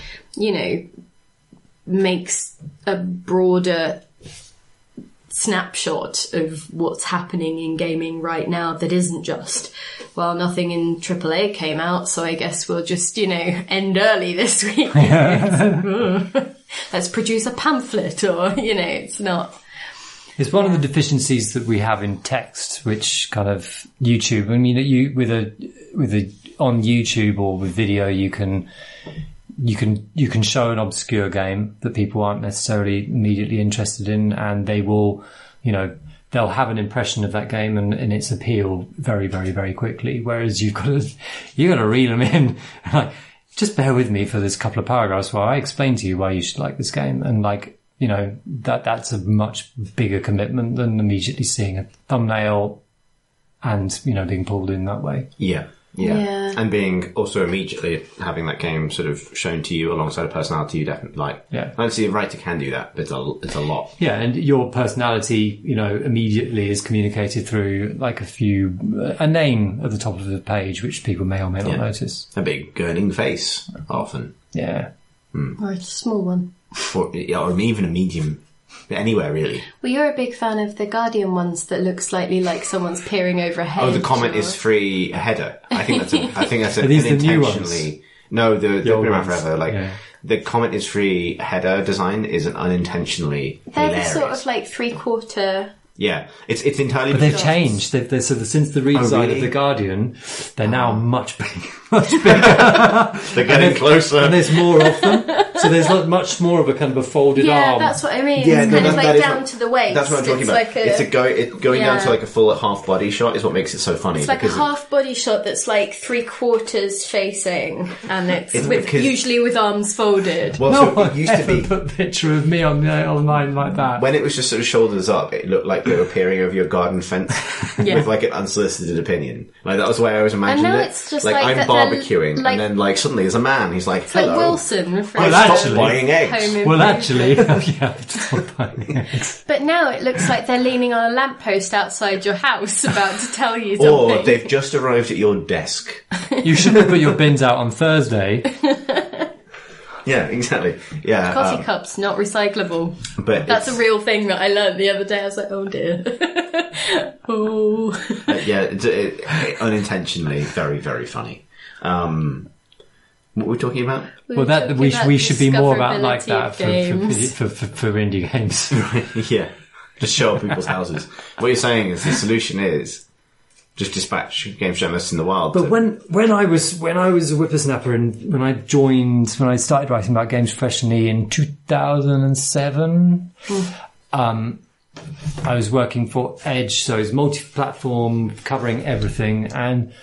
makes a broader snapshot of what's happening in gaming right now that isn't just, well, nothing in AAA came out, so I guess we'll just, end early this week. Let's produce a pamphlet, or, it's not. It's one of the deficiencies that we have in text, which kind of YouTube, I mean, on YouTube or with video, you can show an obscure game that people aren't necessarily immediately interested in, and they will, they'll have an impression of that game and its appeal very, very, very quickly. Whereas you've got to reel them in. Like, just bear with me for this couple of paragraphs while I explain to you why you should like this game. And that's a much bigger commitment than immediately seeing a thumbnail and, being pulled in that way. Yeah. And being also immediately having that game sort of shown to you alongside a personality you definitely like. Yeah. Obviously, a writer can do that, but it's a lot. Yeah, and your personality, immediately is communicated through a name at the top of the page, which people may or may not notice. A big gurning face, often. Yeah. Or a small one. Or even a medium. Anywhere, really. Well, you're a big fan of the Guardian ones that look slightly like someone's peering over a hedge. Oh, the comment is free header. I think that's Are these the new ones? No, they've been around forever. The comment is free header design is an unintentionally hilarious. They're the sort of 3/4. Yeah, it's entirely. But they've changed. Since the redesign of the Guardian, they're now much bigger. They're getting closer, and there's more of them. So there's much more of a kind of a folded arm. Yeah, that's what I mean. Yeah, it's kind of down to the waist. That's what I'm talking about. It's going down to a full half body shot is what makes it so funny. It's like a half body shot that's 3/4 facing, and it's usually with arms folded. Well, so it used to be put a picture of me on mine like that. When it was just sort of shoulders up, it looked like they were peering over your garden fence with an unsolicited opinion. That was the way I always imagined it. It's just I'm barbecuing, and then suddenly there's a man. He's like, "Hello, like Wilson." Buying eggs. But now it looks like they're leaning on a lamppost outside your house about to tell you something. Or they've just arrived at your desk. You shouldn't put your bins out on Thursday. Yeah, exactly. Yeah, coffee cups, not recyclable. But that's a real thing that I learned the other day. I was like, oh dear. It's unintentionally very, very funny. What were we talking about? We should be more about like that for indie games. Yeah, just show up people's houses. What you're saying is the solution is just dispatch game journalists in the wild. But when I was a whippersnapper and when I started writing about games professionally in 2007, I was working for Edge, so it's multi-platform, covering everything, and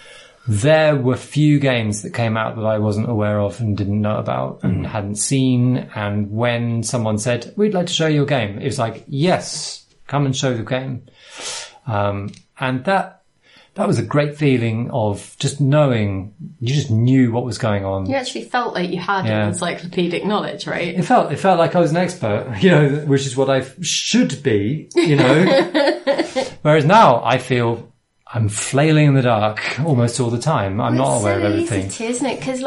there were few games that came out that I wasn't aware of and didn't know about and hadn't seen. And when someone said, "We'd like to show your game," it was like, yes, come and show the game. And that that was a great feeling of just knowing, you just knew what was going on. You actually felt like you had encyclopedic knowledge, right? It felt like I was an expert, which is what I should be, Whereas now I feel I'm flailing in the dark almost all the time. I'm not aware of everything. It's so easy, isn't it? Because,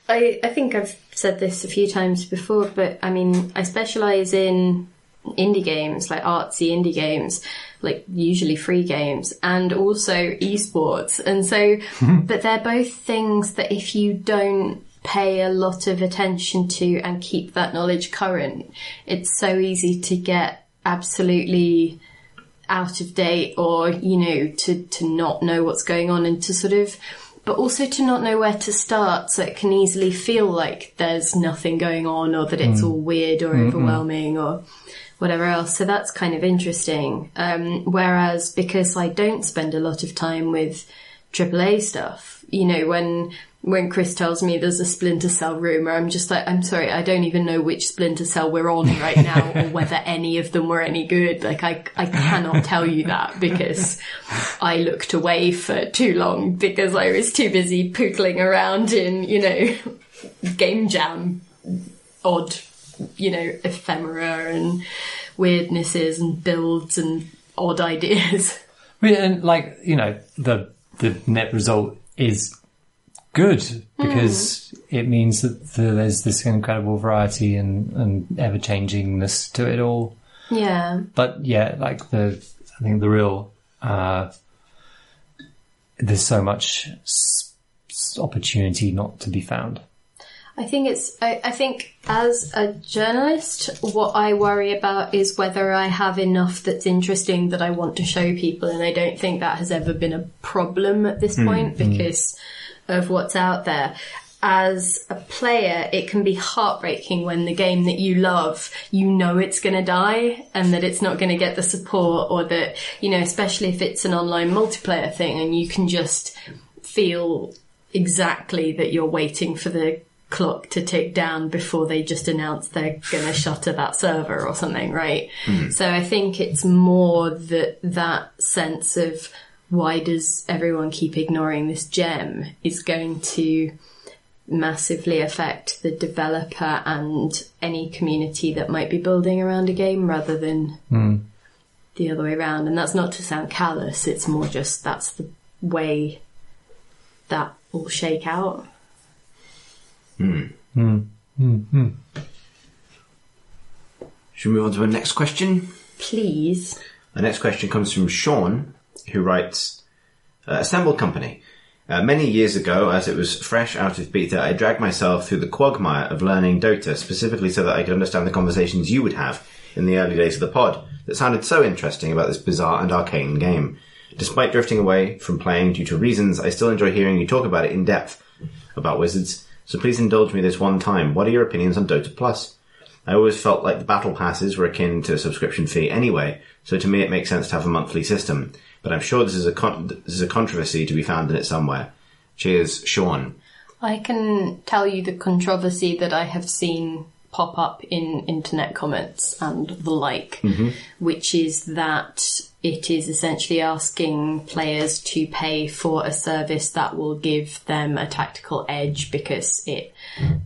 I think I've said this a few times before, but I mean, I specialise in indie games, like artsy indie games, like usually free games, and also esports. And so, but they're both things that if you don't pay a lot of attention to and keep that knowledge current, it's so easy to get absolutely out of date, or, to not know what's going on, and to sort of, but also to not know where to start. So it can easily feel like there's nothing going on, or that it's all weird or overwhelming or whatever else. So that's kind of interesting. Whereas because I don't spend a lot of time with AAA stuff, when Chris tells me there's a Splinter Cell rumour, I'm just like, I'm sorry, I don't even know which Splinter Cell we're on right now, or whether any of them were any good. Like, I cannot tell you that, because I looked away for too long because I was too busy pootling around in, Game Jam, odd, ephemera and weirdnesses and builds and odd ideas. And the net result is good, because it means that there's this incredible variety and ever-changingness to it all. Yeah. But I think the real, there's so much opportunity not to be found. I think as a journalist, what I worry about is whether I have enough that's interesting that I want to show people. And I don't think that has ever been a problem at this point, because of what's out there. As a player, it can be heartbreaking when the game that you love, it's going to die, and that it's not going to get the support, or that, especially if it's an online multiplayer thing, and you can just feel exactly that you're waiting for the clock to tick down before they just announce they're going to shutter that server or something, right? So I think it's more that sense of, why does everyone keep ignoring this gem, is going to massively affect the developer and any community that might be building around a game, rather than the other way around. And that's not to sound callous, it's more just that's the way that will shake out. Should we move on to our next question? Please. The next question comes from Sean, who writes, Assemble Company. Many years ago, as it was fresh out of beta, I dragged myself through the quagmire of learning Dota, specifically so that I could understand the conversations you would have in the early days of the pod that sounded so interesting about this bizarre and arcane game. Despite drifting away from playing due to reasons, I still enjoy hearing you talk about it in depth, about Wizards, so please indulge me this one time. What are your opinions on Dota Plus? I always felt like the battle passes were akin to a subscription fee anyway, so to me it makes sense to have a monthly system. But I'm sure this is a controversy to be found in it somewhere. Cheers, Sean. I can tell you the controversy that I have seen pop up in internet comments and the like, which is that it is essentially asking players to pay for a service that will give them a tactical edge, because it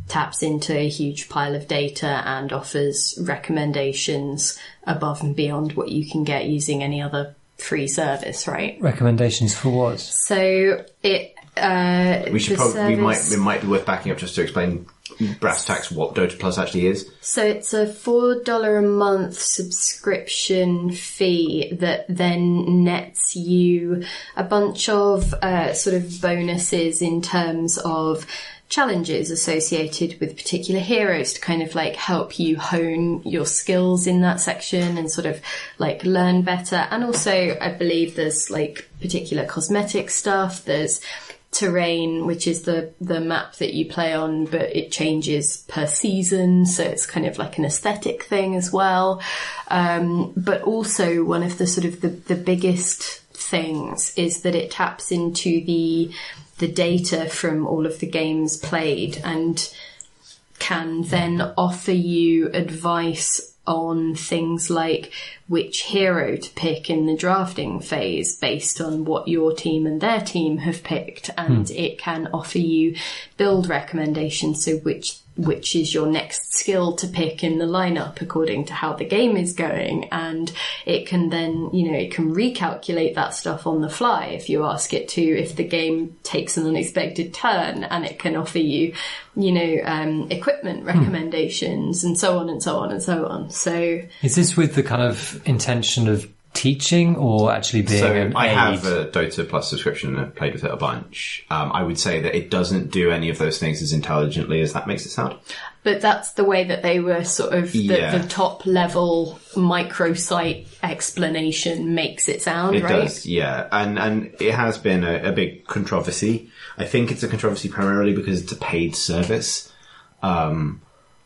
taps into a huge pile of data and offers recommendations above and beyond what you can get using any other free service, right? Recommendations for what? So it it might be worth backing up just to explain brass tacks what Dota Plus actually is. So it's a $4 a month subscription fee that then nets you a bunch of sort of bonuses in terms of challenges associated with particular heroes to kind of like help you hone your skills in that section and sort of like learn better. And also I believe there's like particular cosmetic stuff. There's terrain, which is the map that you play on, but it changes per season, so it's kind of like an aesthetic thing as well. But also one of the sort of the biggest things is that it taps into the data from all of the games played and can then offer you advice on things like which hero to pick in the drafting phase based on what your team and their team have picked, and it can offer you build recommendations, so which is your next skill to pick in the lineup according to how the game is going, and it can then, it can recalculate that stuff on the fly if you ask it to, if the game takes an unexpected turn, and it can offer you, equipment recommendations and so on and so on and so on. So is this with the kind of intention of teaching or actually being an I aid? have a Dota Plus subscription and I've played with it a bunch. I would say that it doesn't do any of those things as intelligently as that makes it sound. But that's the way that they were sort of the top level microsite explanation makes it sound, it right? It does, yeah. And it has been a big controversy. I think it's a controversy primarily because it's a paid service. And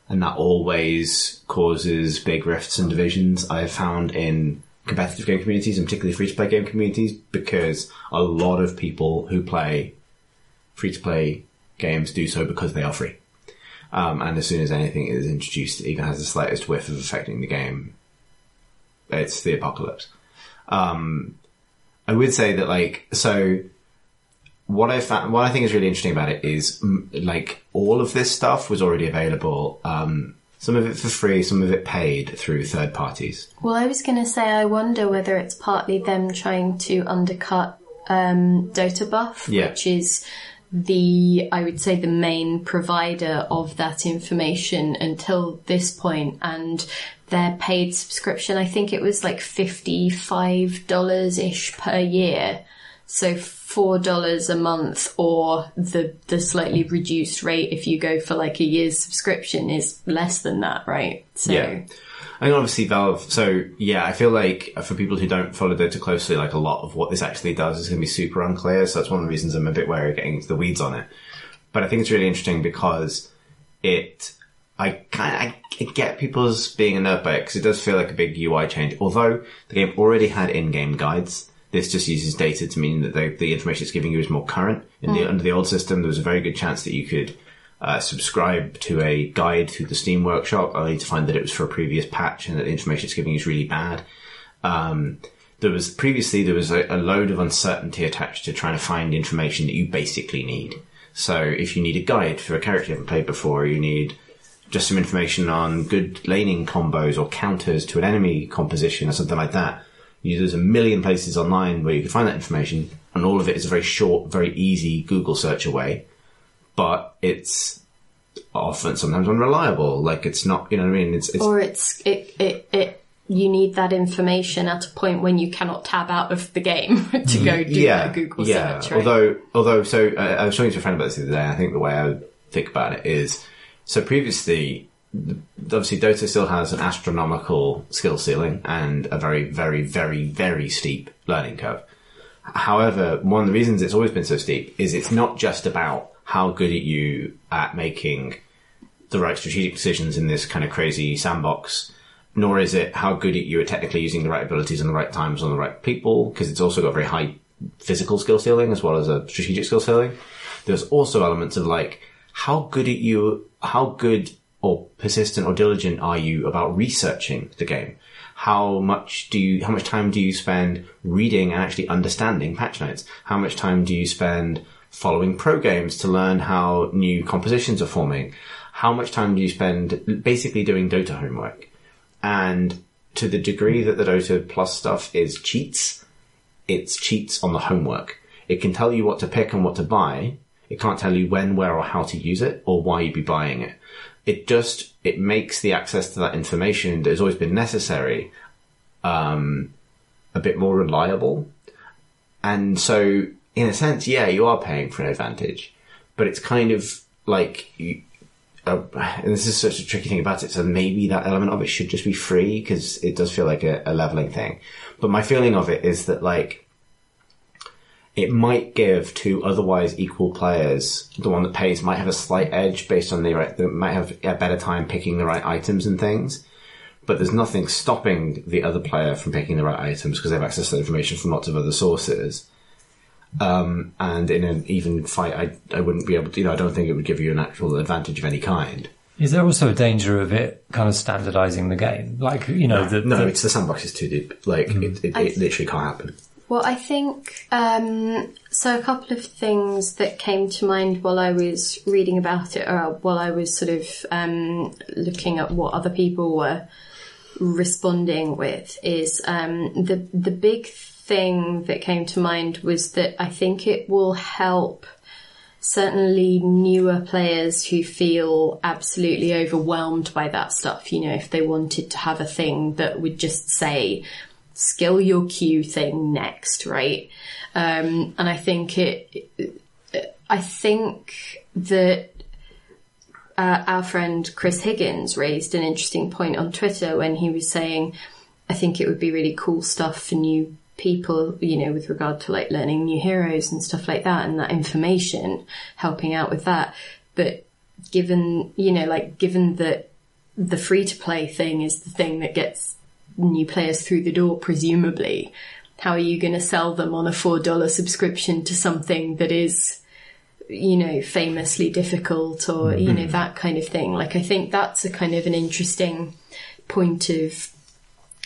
that always causes big rifts and divisions, I have found, in competitive game communities, and particularly free-to-play game communities, because a lot of people who play free-to-play games do so because they are free. And as soon as anything is introduced that even has the slightest whiff of affecting the game, it's the apocalypse. I would say that, what I think is really interesting about it is, all of this stuff was already available. Some of it for free, some of it paid through third parties. Well, I was going to say, I wonder whether it's partly them trying to undercut Dota Buff, which is I would say, the main provider of that information until this point, and their paid subscription, I think it was like $55-ish per year. So $4 a month, or the slightly reduced rate if you go for like a year's subscription is less than that, right? So yeah. I mean, obviously Valve, so yeah, I feel like for people who don't follow Dota closely, a lot of what this actually does is going to be super unclear, so that's one of the reasons I'm a bit wary of getting into the weeds on it. But I think it's really interesting because I get people's being a nerd by it, because it does feel like a big UI change, although the game already had in-game guides. This just uses data to mean that the information it's giving you is more current. Under the old system, there was a very good chance that you could subscribe to a guide through the Steam Workshop, only to find that it was for a previous patch and that the information it's giving you is really bad. There was a load of uncertainty attached to trying to find information that you basically need. So if you need a guide for a character you haven't played before, you need just some information on good laning combos or counters to an enemy composition or something like that. There's a million places online where you can find that information, and all of it is a very short, very easy Google search away. But it's often sometimes unreliable. It's not, you know what I mean? You need that information at a point when you cannot tab out of the game to go do that Google search, right? Although, I was talking to a friend about this the other day, and I think the way I would think about it is, so previously, obviously Dota still has an astronomical skill ceiling and a very, very, very, very steep learning curve. However, one of the reasons it's always been so steep is it's not just about how good are you at making the right strategic decisions in this kind of crazy sandbox, nor is it how good are you at technically using the right abilities and the right times on the right people, because it's also got a very high physical skill ceiling as well as a strategic skill ceiling. There's also elements of how good or persistent or diligent are you about researching the game? How much time do you spend reading and actually understanding patch notes? How much time do you spend following pro games to learn how new compositions are forming? How much time do you spend basically doing Dota homework? And to the degree that the Dota Plus stuff is cheats, it's cheats on the homework. It can tell you what to pick and what to buy. It can't tell you when, where, or how to use it, or why you'd be buying it. It makes the access to that information that has always been necessary a bit more reliable. And so, in a sense, yeah, you are paying for an advantage, but it's kind of and this is such a tricky thing about it, so maybe that element of it should just be free, because it does feel like a leveling thing. But my feeling of it is that, it might give to otherwise equal players, the one that pays might have a slight edge based on they might have a better time picking the right items and things, but there's nothing stopping the other player from picking the right items because they have access to information from lots of other sources. And in an even fight, I wouldn't be able to, I don't think it would give you an actual advantage of any kind. Is there also a danger of it kind of standardising the game? Like, you know, it's the sandbox is too deep. Like, it literally can't happen. Well, I think, so a couple of things that came to mind while I was reading about it, or while I was sort of looking at what other people were responding with, is the big thing that came to mind was that I think it will help certainly newer players who feel absolutely overwhelmed by that stuff. You know, if they wanted to have a thing that would just say, skill your Q thing next, right? And I think that our friend Chris Higgins raised an interesting point on Twitter when he was saying, I think it would be really cool stuff for new people, you know, with regard to like learning new heroes and stuff like that, and that information helping out with that. But given that the free to play thing is the thing that gets new players through the door, presumably, how are you going to sell them on a $4 subscription to something that is, you know, famously difficult, or, you know, that kind of thing? Like, I think that's a kind of an interesting point of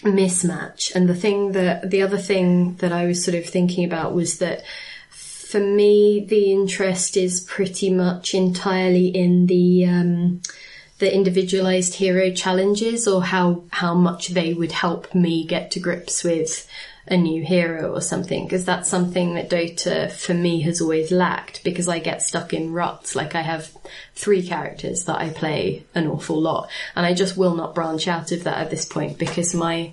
mismatch. And the other thing that I was sort of thinking about was that for me, the interest is pretty much entirely in the individualized hero challenges, or how much they would help me get to grips with a new hero or something, because that's something that Dota for me has always lacked, because I get stuck in ruts. Like, I have 3 characters that I play an awful lot, and I just will not branch out of that at this point, because my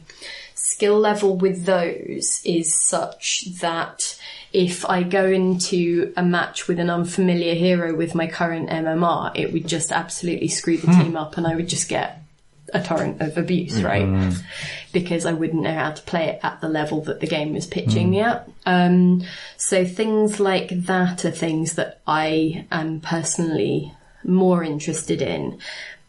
skill level with those is such that if I go into a match with an unfamiliar hero with my current MMR, it would just absolutely screw the team up, and I would just get a torrent of abuse, right? Because I wouldn't know how to play it at the level that the game was pitching me at. So things like that are things that I am personally more interested in.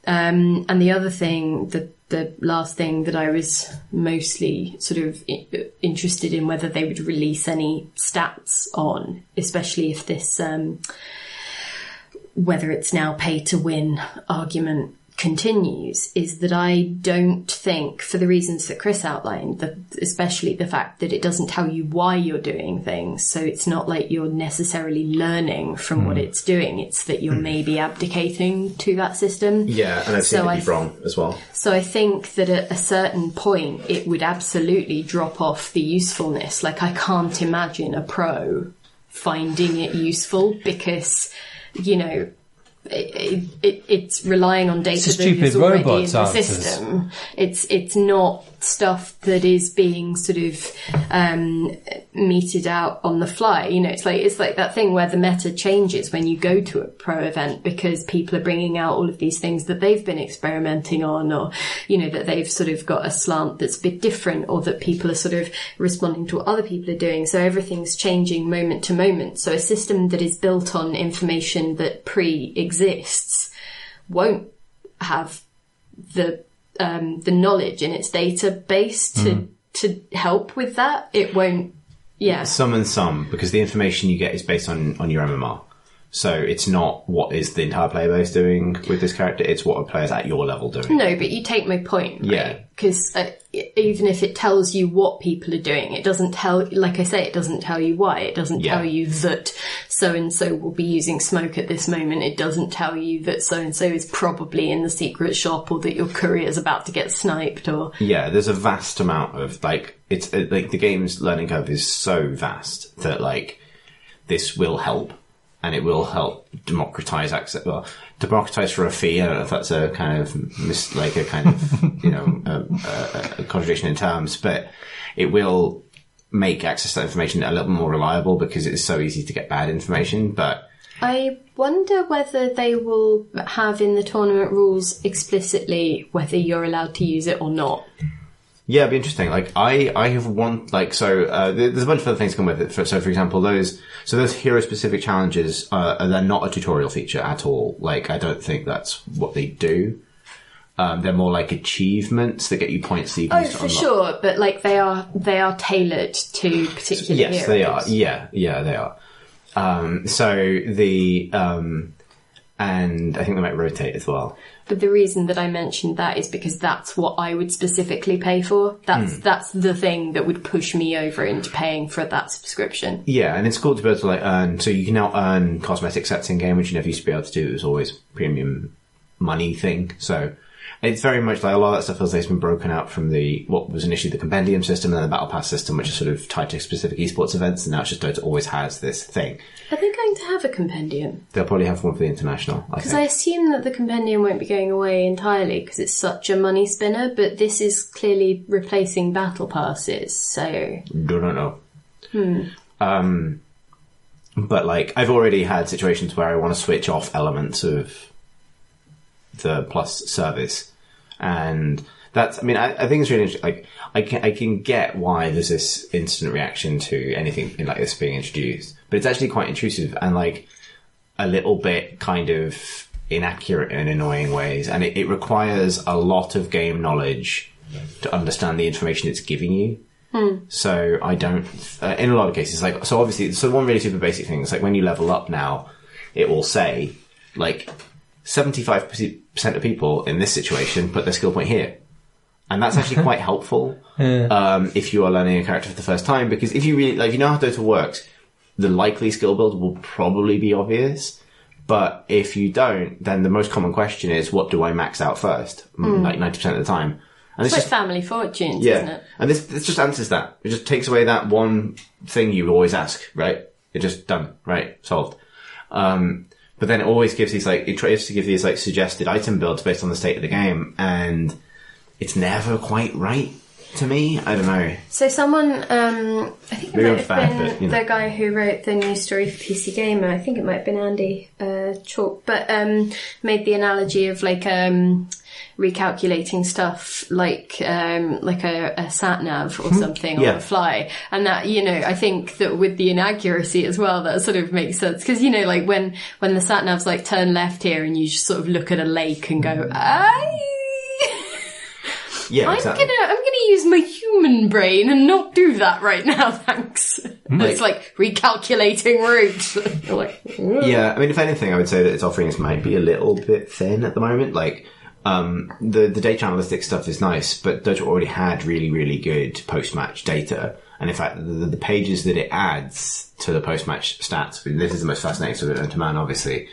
And the other thing, the last thing that I was mostly sort of interested in, whether they would release any stats on, especially if this, whether it's now pay to win argument continues, is that I don't think, for the reasons that Chris outlined, that especially the fact that it doesn't tell you why you're doing things, so it's not like you're necessarily learning from what it's doing, it's that you're maybe abdicating to that system. Yeah, and I've seen it be wrong as well. So I think that at a certain point it would absolutely drop off the usefulness. Like, I can't imagine a pro finding it useful, because, you know, it's relying on data that is already in the system. It's not stuff that is being sort of meted out on the fly. You know, it's like that thing where the meta changes when you go to a pro event, because people are bringing out all of these things that they've been experimenting on, or, you know, that they've sort of got a slant that's a bit different, or that people are sort of responding to what other people are doing. So everything's changing moment to moment. So a system that is built on information that pre-exists won't have the knowledge in its database to help with that. It won't. Yeah. Some and some, because the information you get is based on your MMR. So it's not what is the entire player base doing with this character, it's what a player's at your level doing. No, but you take my point, right? Yeah. Because even if it tells you what people are doing, it doesn't tell, like I say, it doesn't tell you why. It doesn't tell you that so-and-so will be using smoke at this moment. It doesn't tell you that so-and-so is probably in the secret shop, or that your courier's about to get sniped, or... Yeah, there's a vast amount of, like, it's like the game's learning curve is so vast that, like, this will help. And it will help democratize access. Well, democratize for a fee. I don't know if that's a kind of you know, a contradiction in terms, but it will make access to that information a little more reliable, because it's so easy to get bad information. But I wonder whether they will have in the tournament rules explicitly whether you're allowed to use it or not. Yeah, it'd be interesting. Like, I have one, like, so, there's a bunch of other things that come with it. So, for example, those hero-specific challenges, they're not a tutorial feature at all. Like, I don't think that's what they do. They're more like achievements that get you points that you can use to unlock. Sure, but, like, they are tailored to particular heroes. Yes, they are. Yeah, they are. So And I think they might rotate as well. But the reason that I mentioned that is because that's what I would specifically pay for. That's the thing that would push me over into paying for that subscription. Yeah, and it's cool to be able to like earn. So you can now earn cosmetic sets in game, which you never used to be able to do. It was always premium money thing. So it's very much like a lot of that stuff feels like it's been broken out from what was initially the compendium system and then the battle pass system, which is sort of tied to specific esports events. And now it's just Dota always has this thing. Are they going to have a compendium? They'll probably have one for the international. Because I assume that the compendium won't be going away entirely because it's such a money spinner. But this is clearly replacing battle passes. So don't know. But like I've already had situations where I want to switch off elements of the Plus service, and that's. I mean, I think it's really interesting. Like I can get why there's this instant reaction to anything like this being introduced, but it's actually quite intrusive and like a little bit kind of inaccurate in annoying ways, and it requires a lot of game knowledge to understand the information it's giving you. So I don't, in a lot of cases, like, so obviously, so one really super basic thing is like when you level up now, it will say like 75% of people in this situation put their skill point here. And that's actually quite helpful, if you are learning a character for the first time, because if you really, like, if you know how Dota works, the likely skill build will probably be obvious. But if you don't, then the most common question is, what do I max out first? Like 90% of the time. And it's like Family Fortunes, yeah. Isn't it? And this just answers that. It just takes away that one thing you always ask, right? It's just done, right? Solved. But then it always gives these like, it tries to give these like suggested item builds based on the state of the game, and it's never quite right to me. I don't know. So someone, I think it Maybe might have I'm been bad, but, you know. the guy who wrote the news story for PC Gamer. I think it might have been Andy Chalk, but made the analogy of like recalculating stuff like a sat nav or something on the fly, and that, you know, I think that with the inaccuracy as well, that sort of makes sense, because, you know, like when the sat nav's like turn left here and you just sort of look at a lake and go, Yeah, I'm exactly. gonna use my human brain and not do that right now, thanks. It's like recalculating route. Like, yeah, I mean, if anything, I would say that its offerings might be a little bit thin at the moment. Like, the data analytics stuff is nice, but Dota already had really, really good post-match data. And in fact, the pages that it adds to the post-match stats, this is the most fascinating sort of known to man, obviously,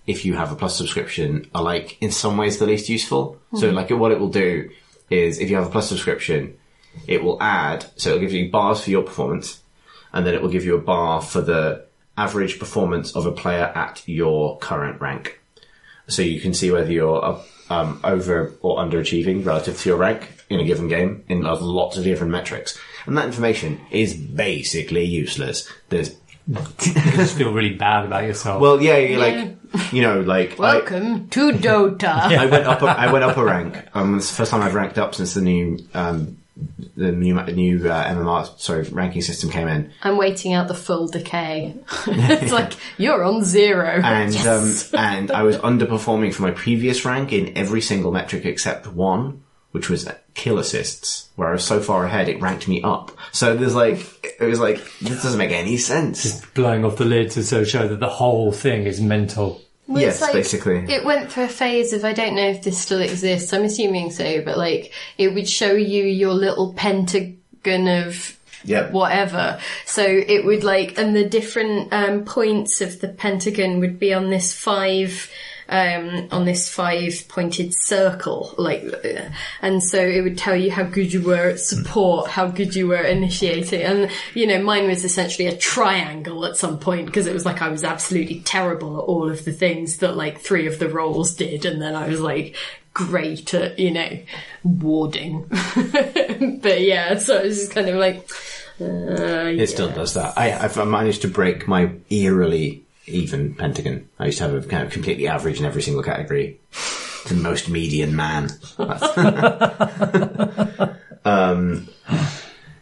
if you have a Plus subscription, are like, in some ways, the least useful. So like, what it will do is, if you have a Plus subscription, it will add, so it'll give you bars for your performance, and then it will give you a bar for the average performance of a player at your current rank. So you can see whether you're over or underachieving relative to your rank in a given game in lots of different metrics. And that information is basically useless. There's You just feel really bad about yourself. well, yeah, you're like, you know, like welcome to Dota. I went up a rank. It's the first time I've ranked up since the new MMR ranking system came in. I'm waiting out the full decay. It's like, you're on 0. And Yes. and I was underperforming for my previous rank in every single metric except one, which was kill assists, where I was so far ahead it ranked me up. So it was like, this doesn't make any sense. Just blowing off the lid to so show that the whole thing is mental. Well, Yes, it's like, basically. It went through a phase of, I don't know if this still exists, I'm assuming so, but like, it would show you your little pentagon of Yep. whatever. So it would like, and the different points of the pentagon would be on this 5-pointed circle, like, and so it would tell you how good you were at support, how good you were at initiating, and, you know, mine was essentially a triangle at some point, because it was like I was absolutely terrible at all of the things that, like, 3 of the roles did, and then I was, like, great at, you know, warding. But yeah, so it was just kind of like, It still does that. I've managed to break my eerily even pentagon. I used to have a kind of completely average in every single category. The most median man.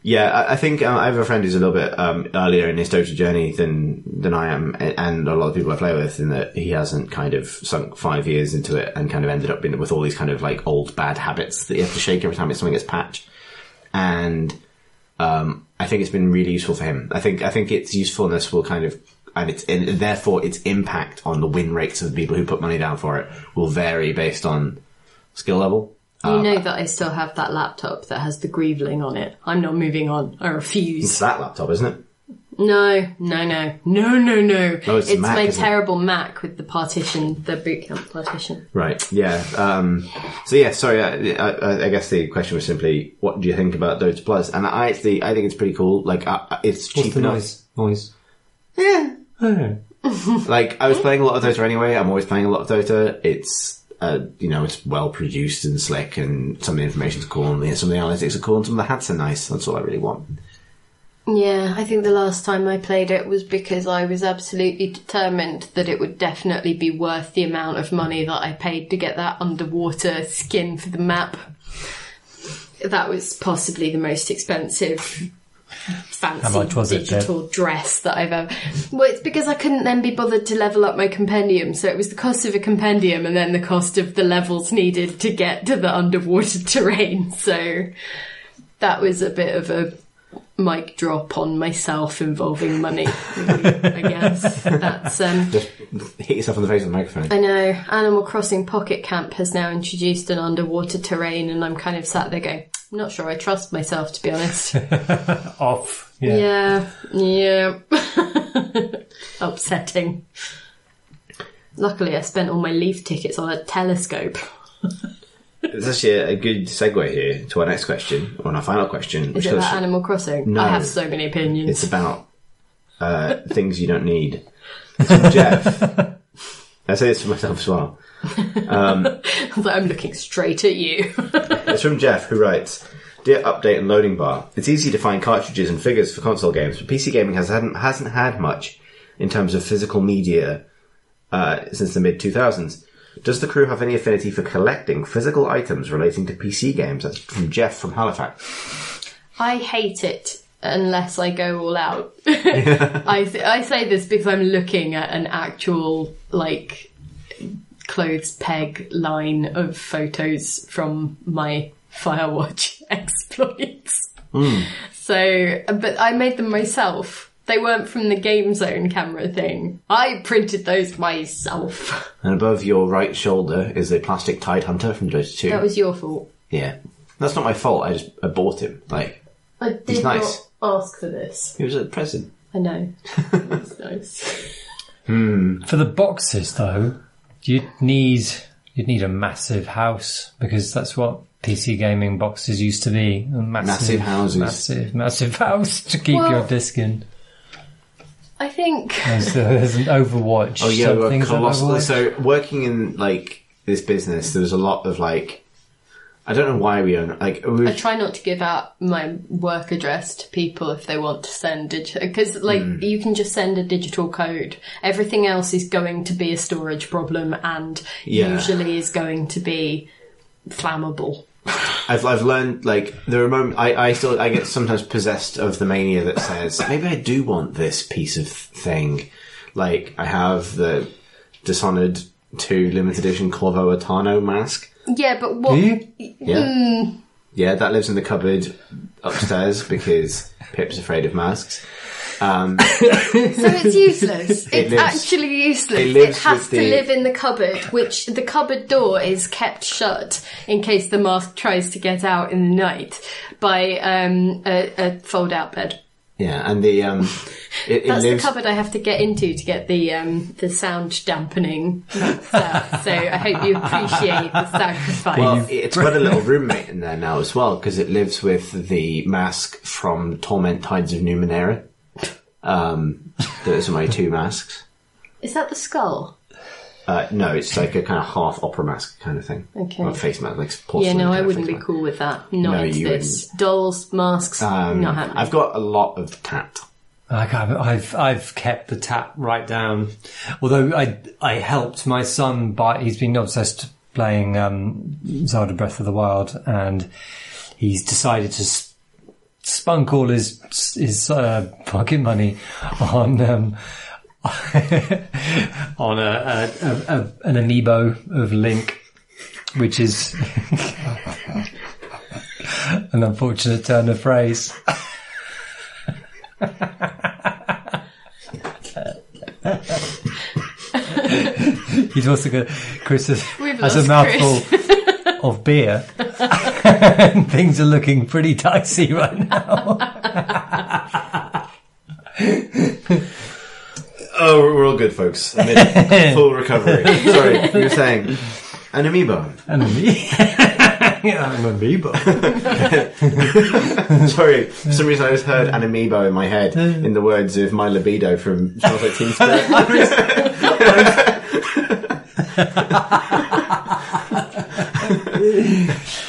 Yeah, I think I have a friend who's a little bit earlier in his Dota journey than I am, and a lot of people I play with, in that he hasn't kind of sunk 5 years into it and kind of ended up with all these kind of like old bad habits that you have to shake every time something gets patched. And I think it's been really useful for him. I think its usefulness will kind of and therefore its impact on the win rates of the people who put money down for it will vary based on skill level. You know that I still have that laptop that has the Grieveling on it. I'm not moving on. I refuse. It's that laptop, isn't it? No. Oh, it's It's Mac, my isn't it? terrible Mac with the partition, the bootcamp partition. Right. Yeah. So yeah. Sorry. I guess the question was simply, what do you think about Dota Plus? And I think it's pretty cool. Like, it's cheap What's the enough. noise? Yeah. Oh. Like, I was playing a lot of Dota anyway. I'm always playing a lot of Dota. It's, it's well produced and slick, and some of the information's cool, and some of the analytics are cool, and some of the hats are nice. That's all I really want. Yeah, I think the last time I played it was because I was absolutely determined that it would definitely be worth the amount of money that I paid to get that underwater skin for the map. That was possibly the most expensive fancy How much was it, digital dress that I've ever... Well, it's because I couldn't then be bothered to level up my compendium, so it was the cost of a compendium and then the cost of the levels needed to get to the underwater terrain, so that was a bit of a mic drop on myself involving money, I guess. That's Just hit yourself in the face with the microphone. I know. Animal Crossing Pocket Camp has now introduced an underwater terrain, and I'm kind of sat there going, I'm not sure I trust myself, to be honest. Off. Yeah. Upsetting. Luckily, I spent all my Leaf tickets on a telescope. There's actually a good segue here to our next question, or our final question. Is it about Animal Crossing? No. I have so many opinions. It's about things you don't need. It's from Jeff. I say this for myself as well. I'm looking straight at you. It's from Jeff, who writes, Dear Update and Loading Bar, it's easy to find cartridges and figures for console games, but PC gaming hasn't had much in terms of physical media since the mid-2000s. Does the crew have any affinity for collecting physical items relating to PC games? That's from Jeff from Halifax. I hate it unless I go all out. I say this because I'm looking at an actual, clothes peg line of photos from my Firewatch exploits. So, but I made them myself. They weren't from the Game Zone camera thing. I printed those myself. And above your right shoulder is a plastic Tide Hunter from Dota 2. That was your fault. Yeah. That's not my fault, I bought him. I did he's nice. not ask for this. He was a present. I know. It's nice. For the boxes, though, you'd need a massive house, because that's what PC gaming boxes used to be. Massive houses. Massive house to keep your disc in. I think... There's an Overwatch. Oh yeah, something colossal. So working in this business, there was a lot of I don't know why we own I try not to give out my work address to people if they want to send digital, because you can just send a digital code. Everything else is going to be a storage problem, and usually is going to be flammable. I've learned there are moments I get sometimes possessed of the mania that says maybe I do want this piece of thing. I have the Dishonored 2 limited edition Corvo Atano mask. Yeah, but what? Yeah, that lives in the cupboard upstairs because Pip's afraid of masks. So it's useless. It's actually useless. It has to live in the cupboard, which the cupboard door is kept shut in case the mask tries to get out in the night by a fold-out bed. Yeah, and that's the cupboard I have to get into to get the sound dampening stuff. So I hope you appreciate the sacrifice. Well, it's got a little roommate in there now as well, because it lives with the mask from Torment Tides of Numenera. Those are my 2 masks. Is that the skull? No, it's like a kind of half opera mask kind of thing. Okay. Or face mask, Yeah, no, I wouldn't be cool with that. Not into this. Wouldn't. Dolls, masks, not happening. I've got a lot of tat. I've kept the tat right down. Although I helped my son he's been obsessed playing Zelda Breath of the Wild, and he's decided to spunk all his pocket money on on an amiibo of Link, which is an unfortunate turn of phrase. He's also got Chris We've has a lost mouthful Chris. of beer, and things are looking pretty dicey right now. Oh, we're all good, folks. Amid full recovery. Sorry, you were saying an amiibo. An amiibo. Sorry, for some reason I just heard an amiibo in my head in the words of My Libido from Smells Like Teen Spirit.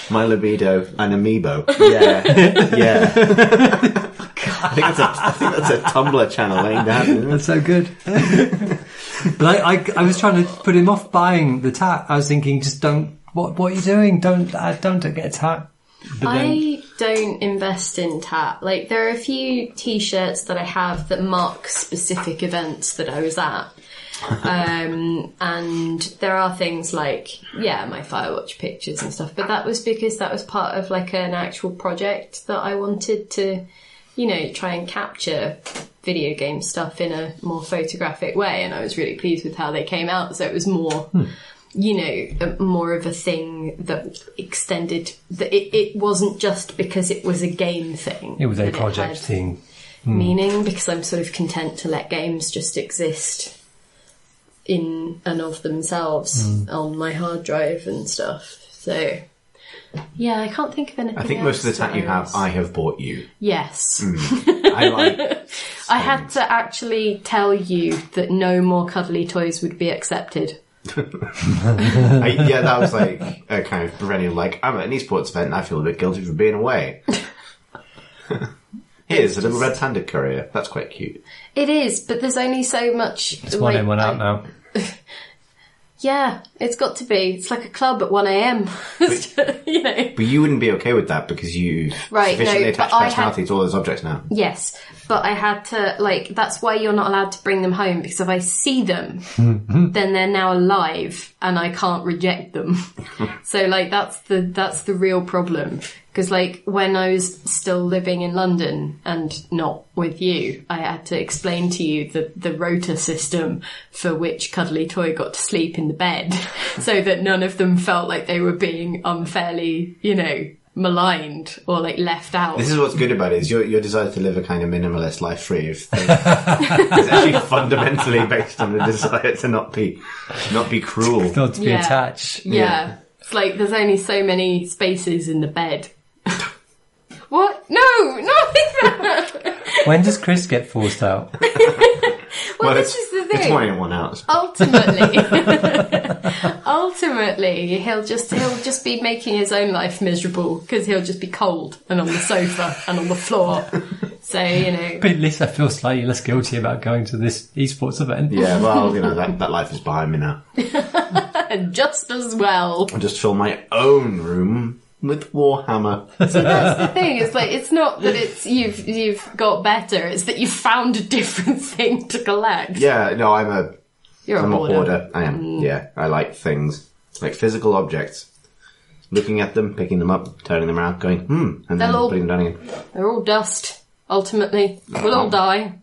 My Libido, an amiibo. Yeah. I think that's a Tumblr channel laying down. That's so good. But I was trying to put him off buying the tat. I was thinking, just don't. What are you doing? Don't get a tat. I don't invest in tat. Like, there are a few T-shirts that I have that mark specific events that I was at. And there are things like, my Firewatch pictures and stuff, but that was because that was part of like an actual project that I wanted to, try and capture video game stuff in a more photographic way, and I was really pleased with how they came out. So it was more, more of a thing that extended. That it wasn't just because it was a game thing. It was a project thing. Meaning, because I'm sort of content to let games just exist in and of themselves on my hard drive and stuff. So, yeah, I can't think of anything. I think most of the tat you have, I have bought you. Yes. I like. I had to actually tell you that no more cuddly toys would be accepted. That was like a kind of perennial, like, I'm at an esports event and I feel a bit guilty for being away. Here's a little red panda courier. That's quite cute. It is, but there's only so much. It's 1 in, 1 out now. Yeah, it's got to be. It's like a club at 1 a.m. But you wouldn't be okay with that because you sufficiently attach personality to all those objects now. Yes, but I had to, that's why you're not allowed to bring them home, because if I see them, then they're now alive and I can't reject them. So, that's the real problem. Because, when I was still living in London and not with you, I had to explain to you the rota system for which cuddly toy got to sleep in the bed so that none of them felt like they were being unfairly, maligned or, left out. This is what's good about it, is your desire to live a kind of minimalist life free of things. It's actually fundamentally based on the desire to not be cruel. Not to be attached. Yeah. It's there's only so many spaces in the bed. What? No, not like that. When does Chris get forced out? Well, this is the thing. It's 1 in, 1 out. Ultimately, he'll just be making his own life miserable because he'll just be cold and on the sofa and on the floor. So, But at least I feel slightly less guilty about going to this esports event. Yeah, well, that life is behind me now. Just as well. I'll just fill my own room with Warhammer. So that's the thing. It's not that you've got better. It's that you've found a different thing to collect. Yeah, no, I'm a hoarder. hoarder. I am. Yeah, I like things like physical objects. Looking at them, picking them up, turning them around, going and then putting them down again. They're all dust. Ultimately, we'll all die.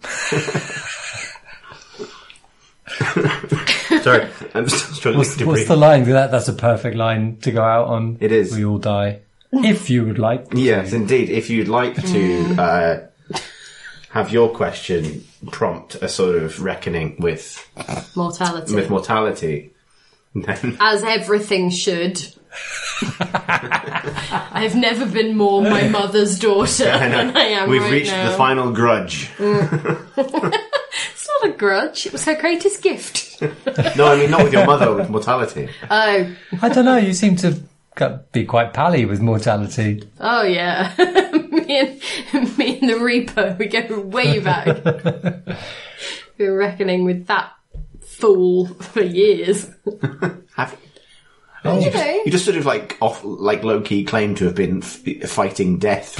Sorry, I'm still struggling to breathe. What's the line? That's a perfect line to go out on. It is. We all die. If you would like to. Yes, indeed. If you'd like to have your question prompt a sort of reckoning with mortality, then... As everything should. I've never been more my mother's daughter than I am. We've reached the final grudge. It's not a grudge. It was her greatest gift. No, I mean not with your mother, with mortality. Oh, I don't know. You seem to be quite pally with mortality. Oh yeah, me and the Reaper, we go way back. We've been reckoning with that fool for years. Have you? Oh, you just sort of low-key claim to have been fighting death.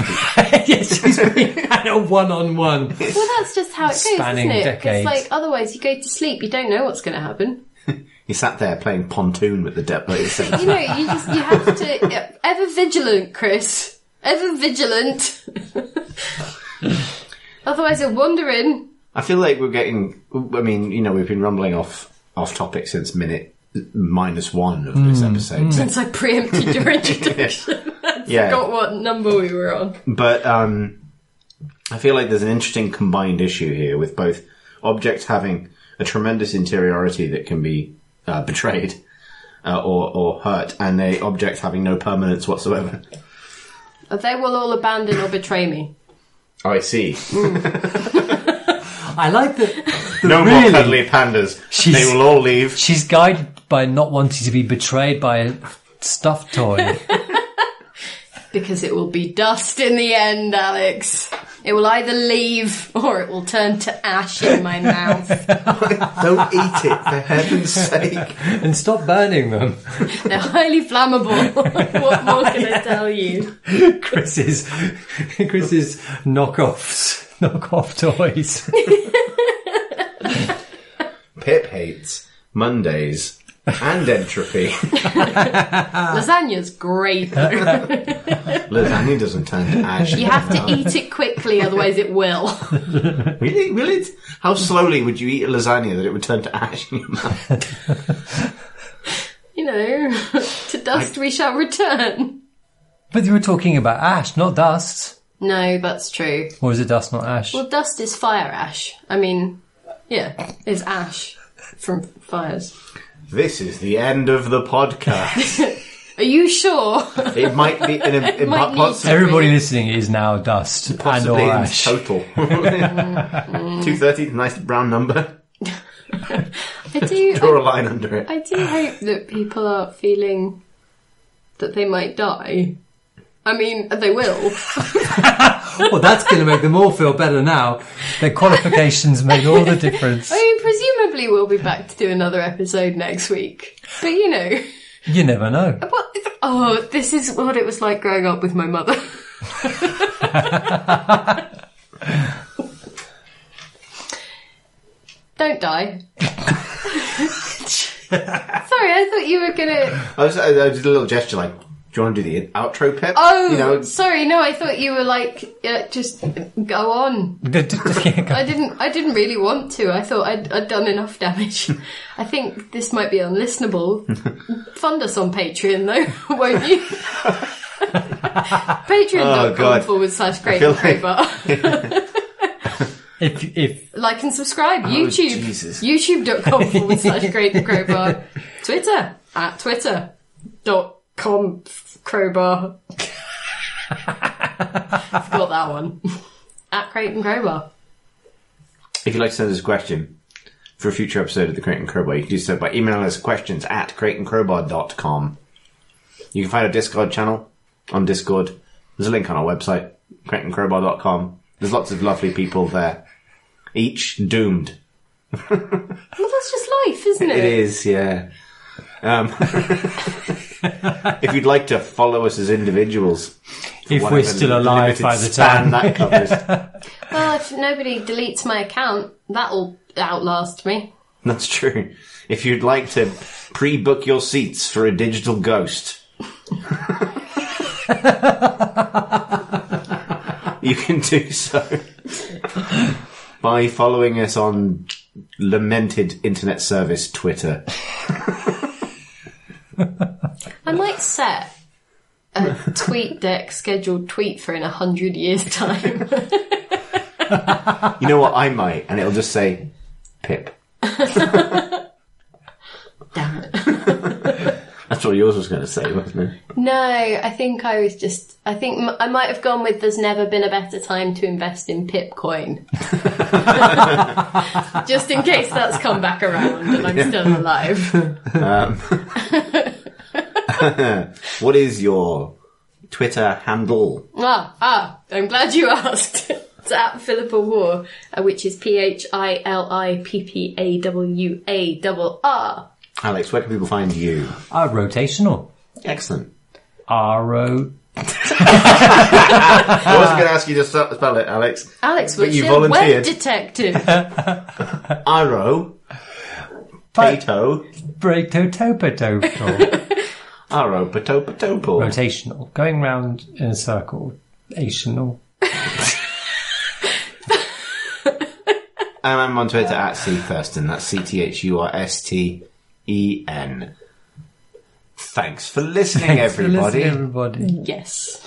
Yes, she's been at a one-on-one. Well, that's just how it goes, Spanning isn't it? decades. It's otherwise you go to sleep, you don't know what's going to happen. He sat there playing pontoon with the depth. You have to ever vigilant, Chris. Ever vigilant. Otherwise, you're wandering. I feel like we're getting. I mean, we've been rumbling off topic since minute -1 of this episode. Since I preempted your introduction, I forgot what number we were on. But I feel like there's an interesting combined issue here with both objects having a tremendous interiority that can be betrayed or hurt, and the objects having no permanence whatsoever. They will all abandon or betray me. Oh, I see. I like that. No more cuddly pandas. They will all leave. She's guided by not wanting to be betrayed by a stuffed toy. Because it will be dust in the end, Alex. It will either leave or it will turn to ash in my mouth. Don't eat it, for heaven's sake. And stop burning them. They're highly flammable. What more can I tell you? Chris's knockoff toys. Pip hates Mondays and entropy. Lasagna's great though. Lasagna doesn't turn to ash. You have to eat it quickly, otherwise it will. Really? Will it? How slowly would you eat a lasagna that it would turn to ash in your mouth? You know, to dust we shall return. But you were talking about ash, not dust. No, that's true. Or is it dust, not ash? Well, dust is fire ash. I mean, yeah, it's ash from fires. This is the end of the podcast. Are you sure? It might be possibly, Everybody listening is now dust and possibly or in ash. total. 230, nice round number. Draw a line under it. I do hope that people are feeling that they might die. I mean, they will. Well, that's going to make them all feel better now. Their qualifications make all the difference. I mean, presumably we'll be back to do another episode next week. But, you know... You never know. This is what it was like growing up with my mother. Don't die. Sorry, I thought you were going to... I did a little gesture like, do you want to do the outro, Pip? Oh, you know, sorry, no, I thought you were like, just go on. I didn't really want to. I thought I'd done enough damage. I think this might be unlistenable. Fund us on Patreon, though, won't you? Patreon.com/Great-Crowbar. If like and subscribe. YouTube. Jesus. YouTube.com/Great-Crowbar. Twitter @Twitter.com crowbar. Forgot that one. @Crate&Crowbar. If you'd like to send us a question for a future episode of the Crate and Crowbar, you can do so by emailing us questions @crateandcrowbar.com. You can find our Discord channel on Discord. There's a link on our website, crateandcrowbar.com. There's lots of lovely people there, each doomed. Well, that's just life, isn't it? It is, yeah. If you'd like to follow us as individuals, if we're still alive by the time that covers. Well, if nobody deletes my account, that'll outlast me. That's true. If you'd like to pre-book your seats for a digital ghost, you can do so by following us on lamented internet service Twitter. I might set a tweet deck scheduled tweet for in 100 years' time. You know what? I might, and it'll just say Pip. Damn it. That's what yours was going to say, wasn't it? No, I think I might have gone with there's never been a better time to invest in Pipcoin. Just in case that's come back around and I'm still alive. What is your Twitter handle? I'm glad you asked. It's @PhilippaWar, which is PhilippaWarr. Alex, where can people find you? Rotational. Excellent. R-O... I wasn't going to ask you to spell it, Alex. Alex but was you a volunteered. web detective. Arrow. Pato. Break-to-topo-topo. Arrow. Pato-pato-po. Rotational. Going round in a circle. Ational. And I'm on Twitter @CThurston. That's CTHURST. Thanks for listening, everybody. everybody. Yes.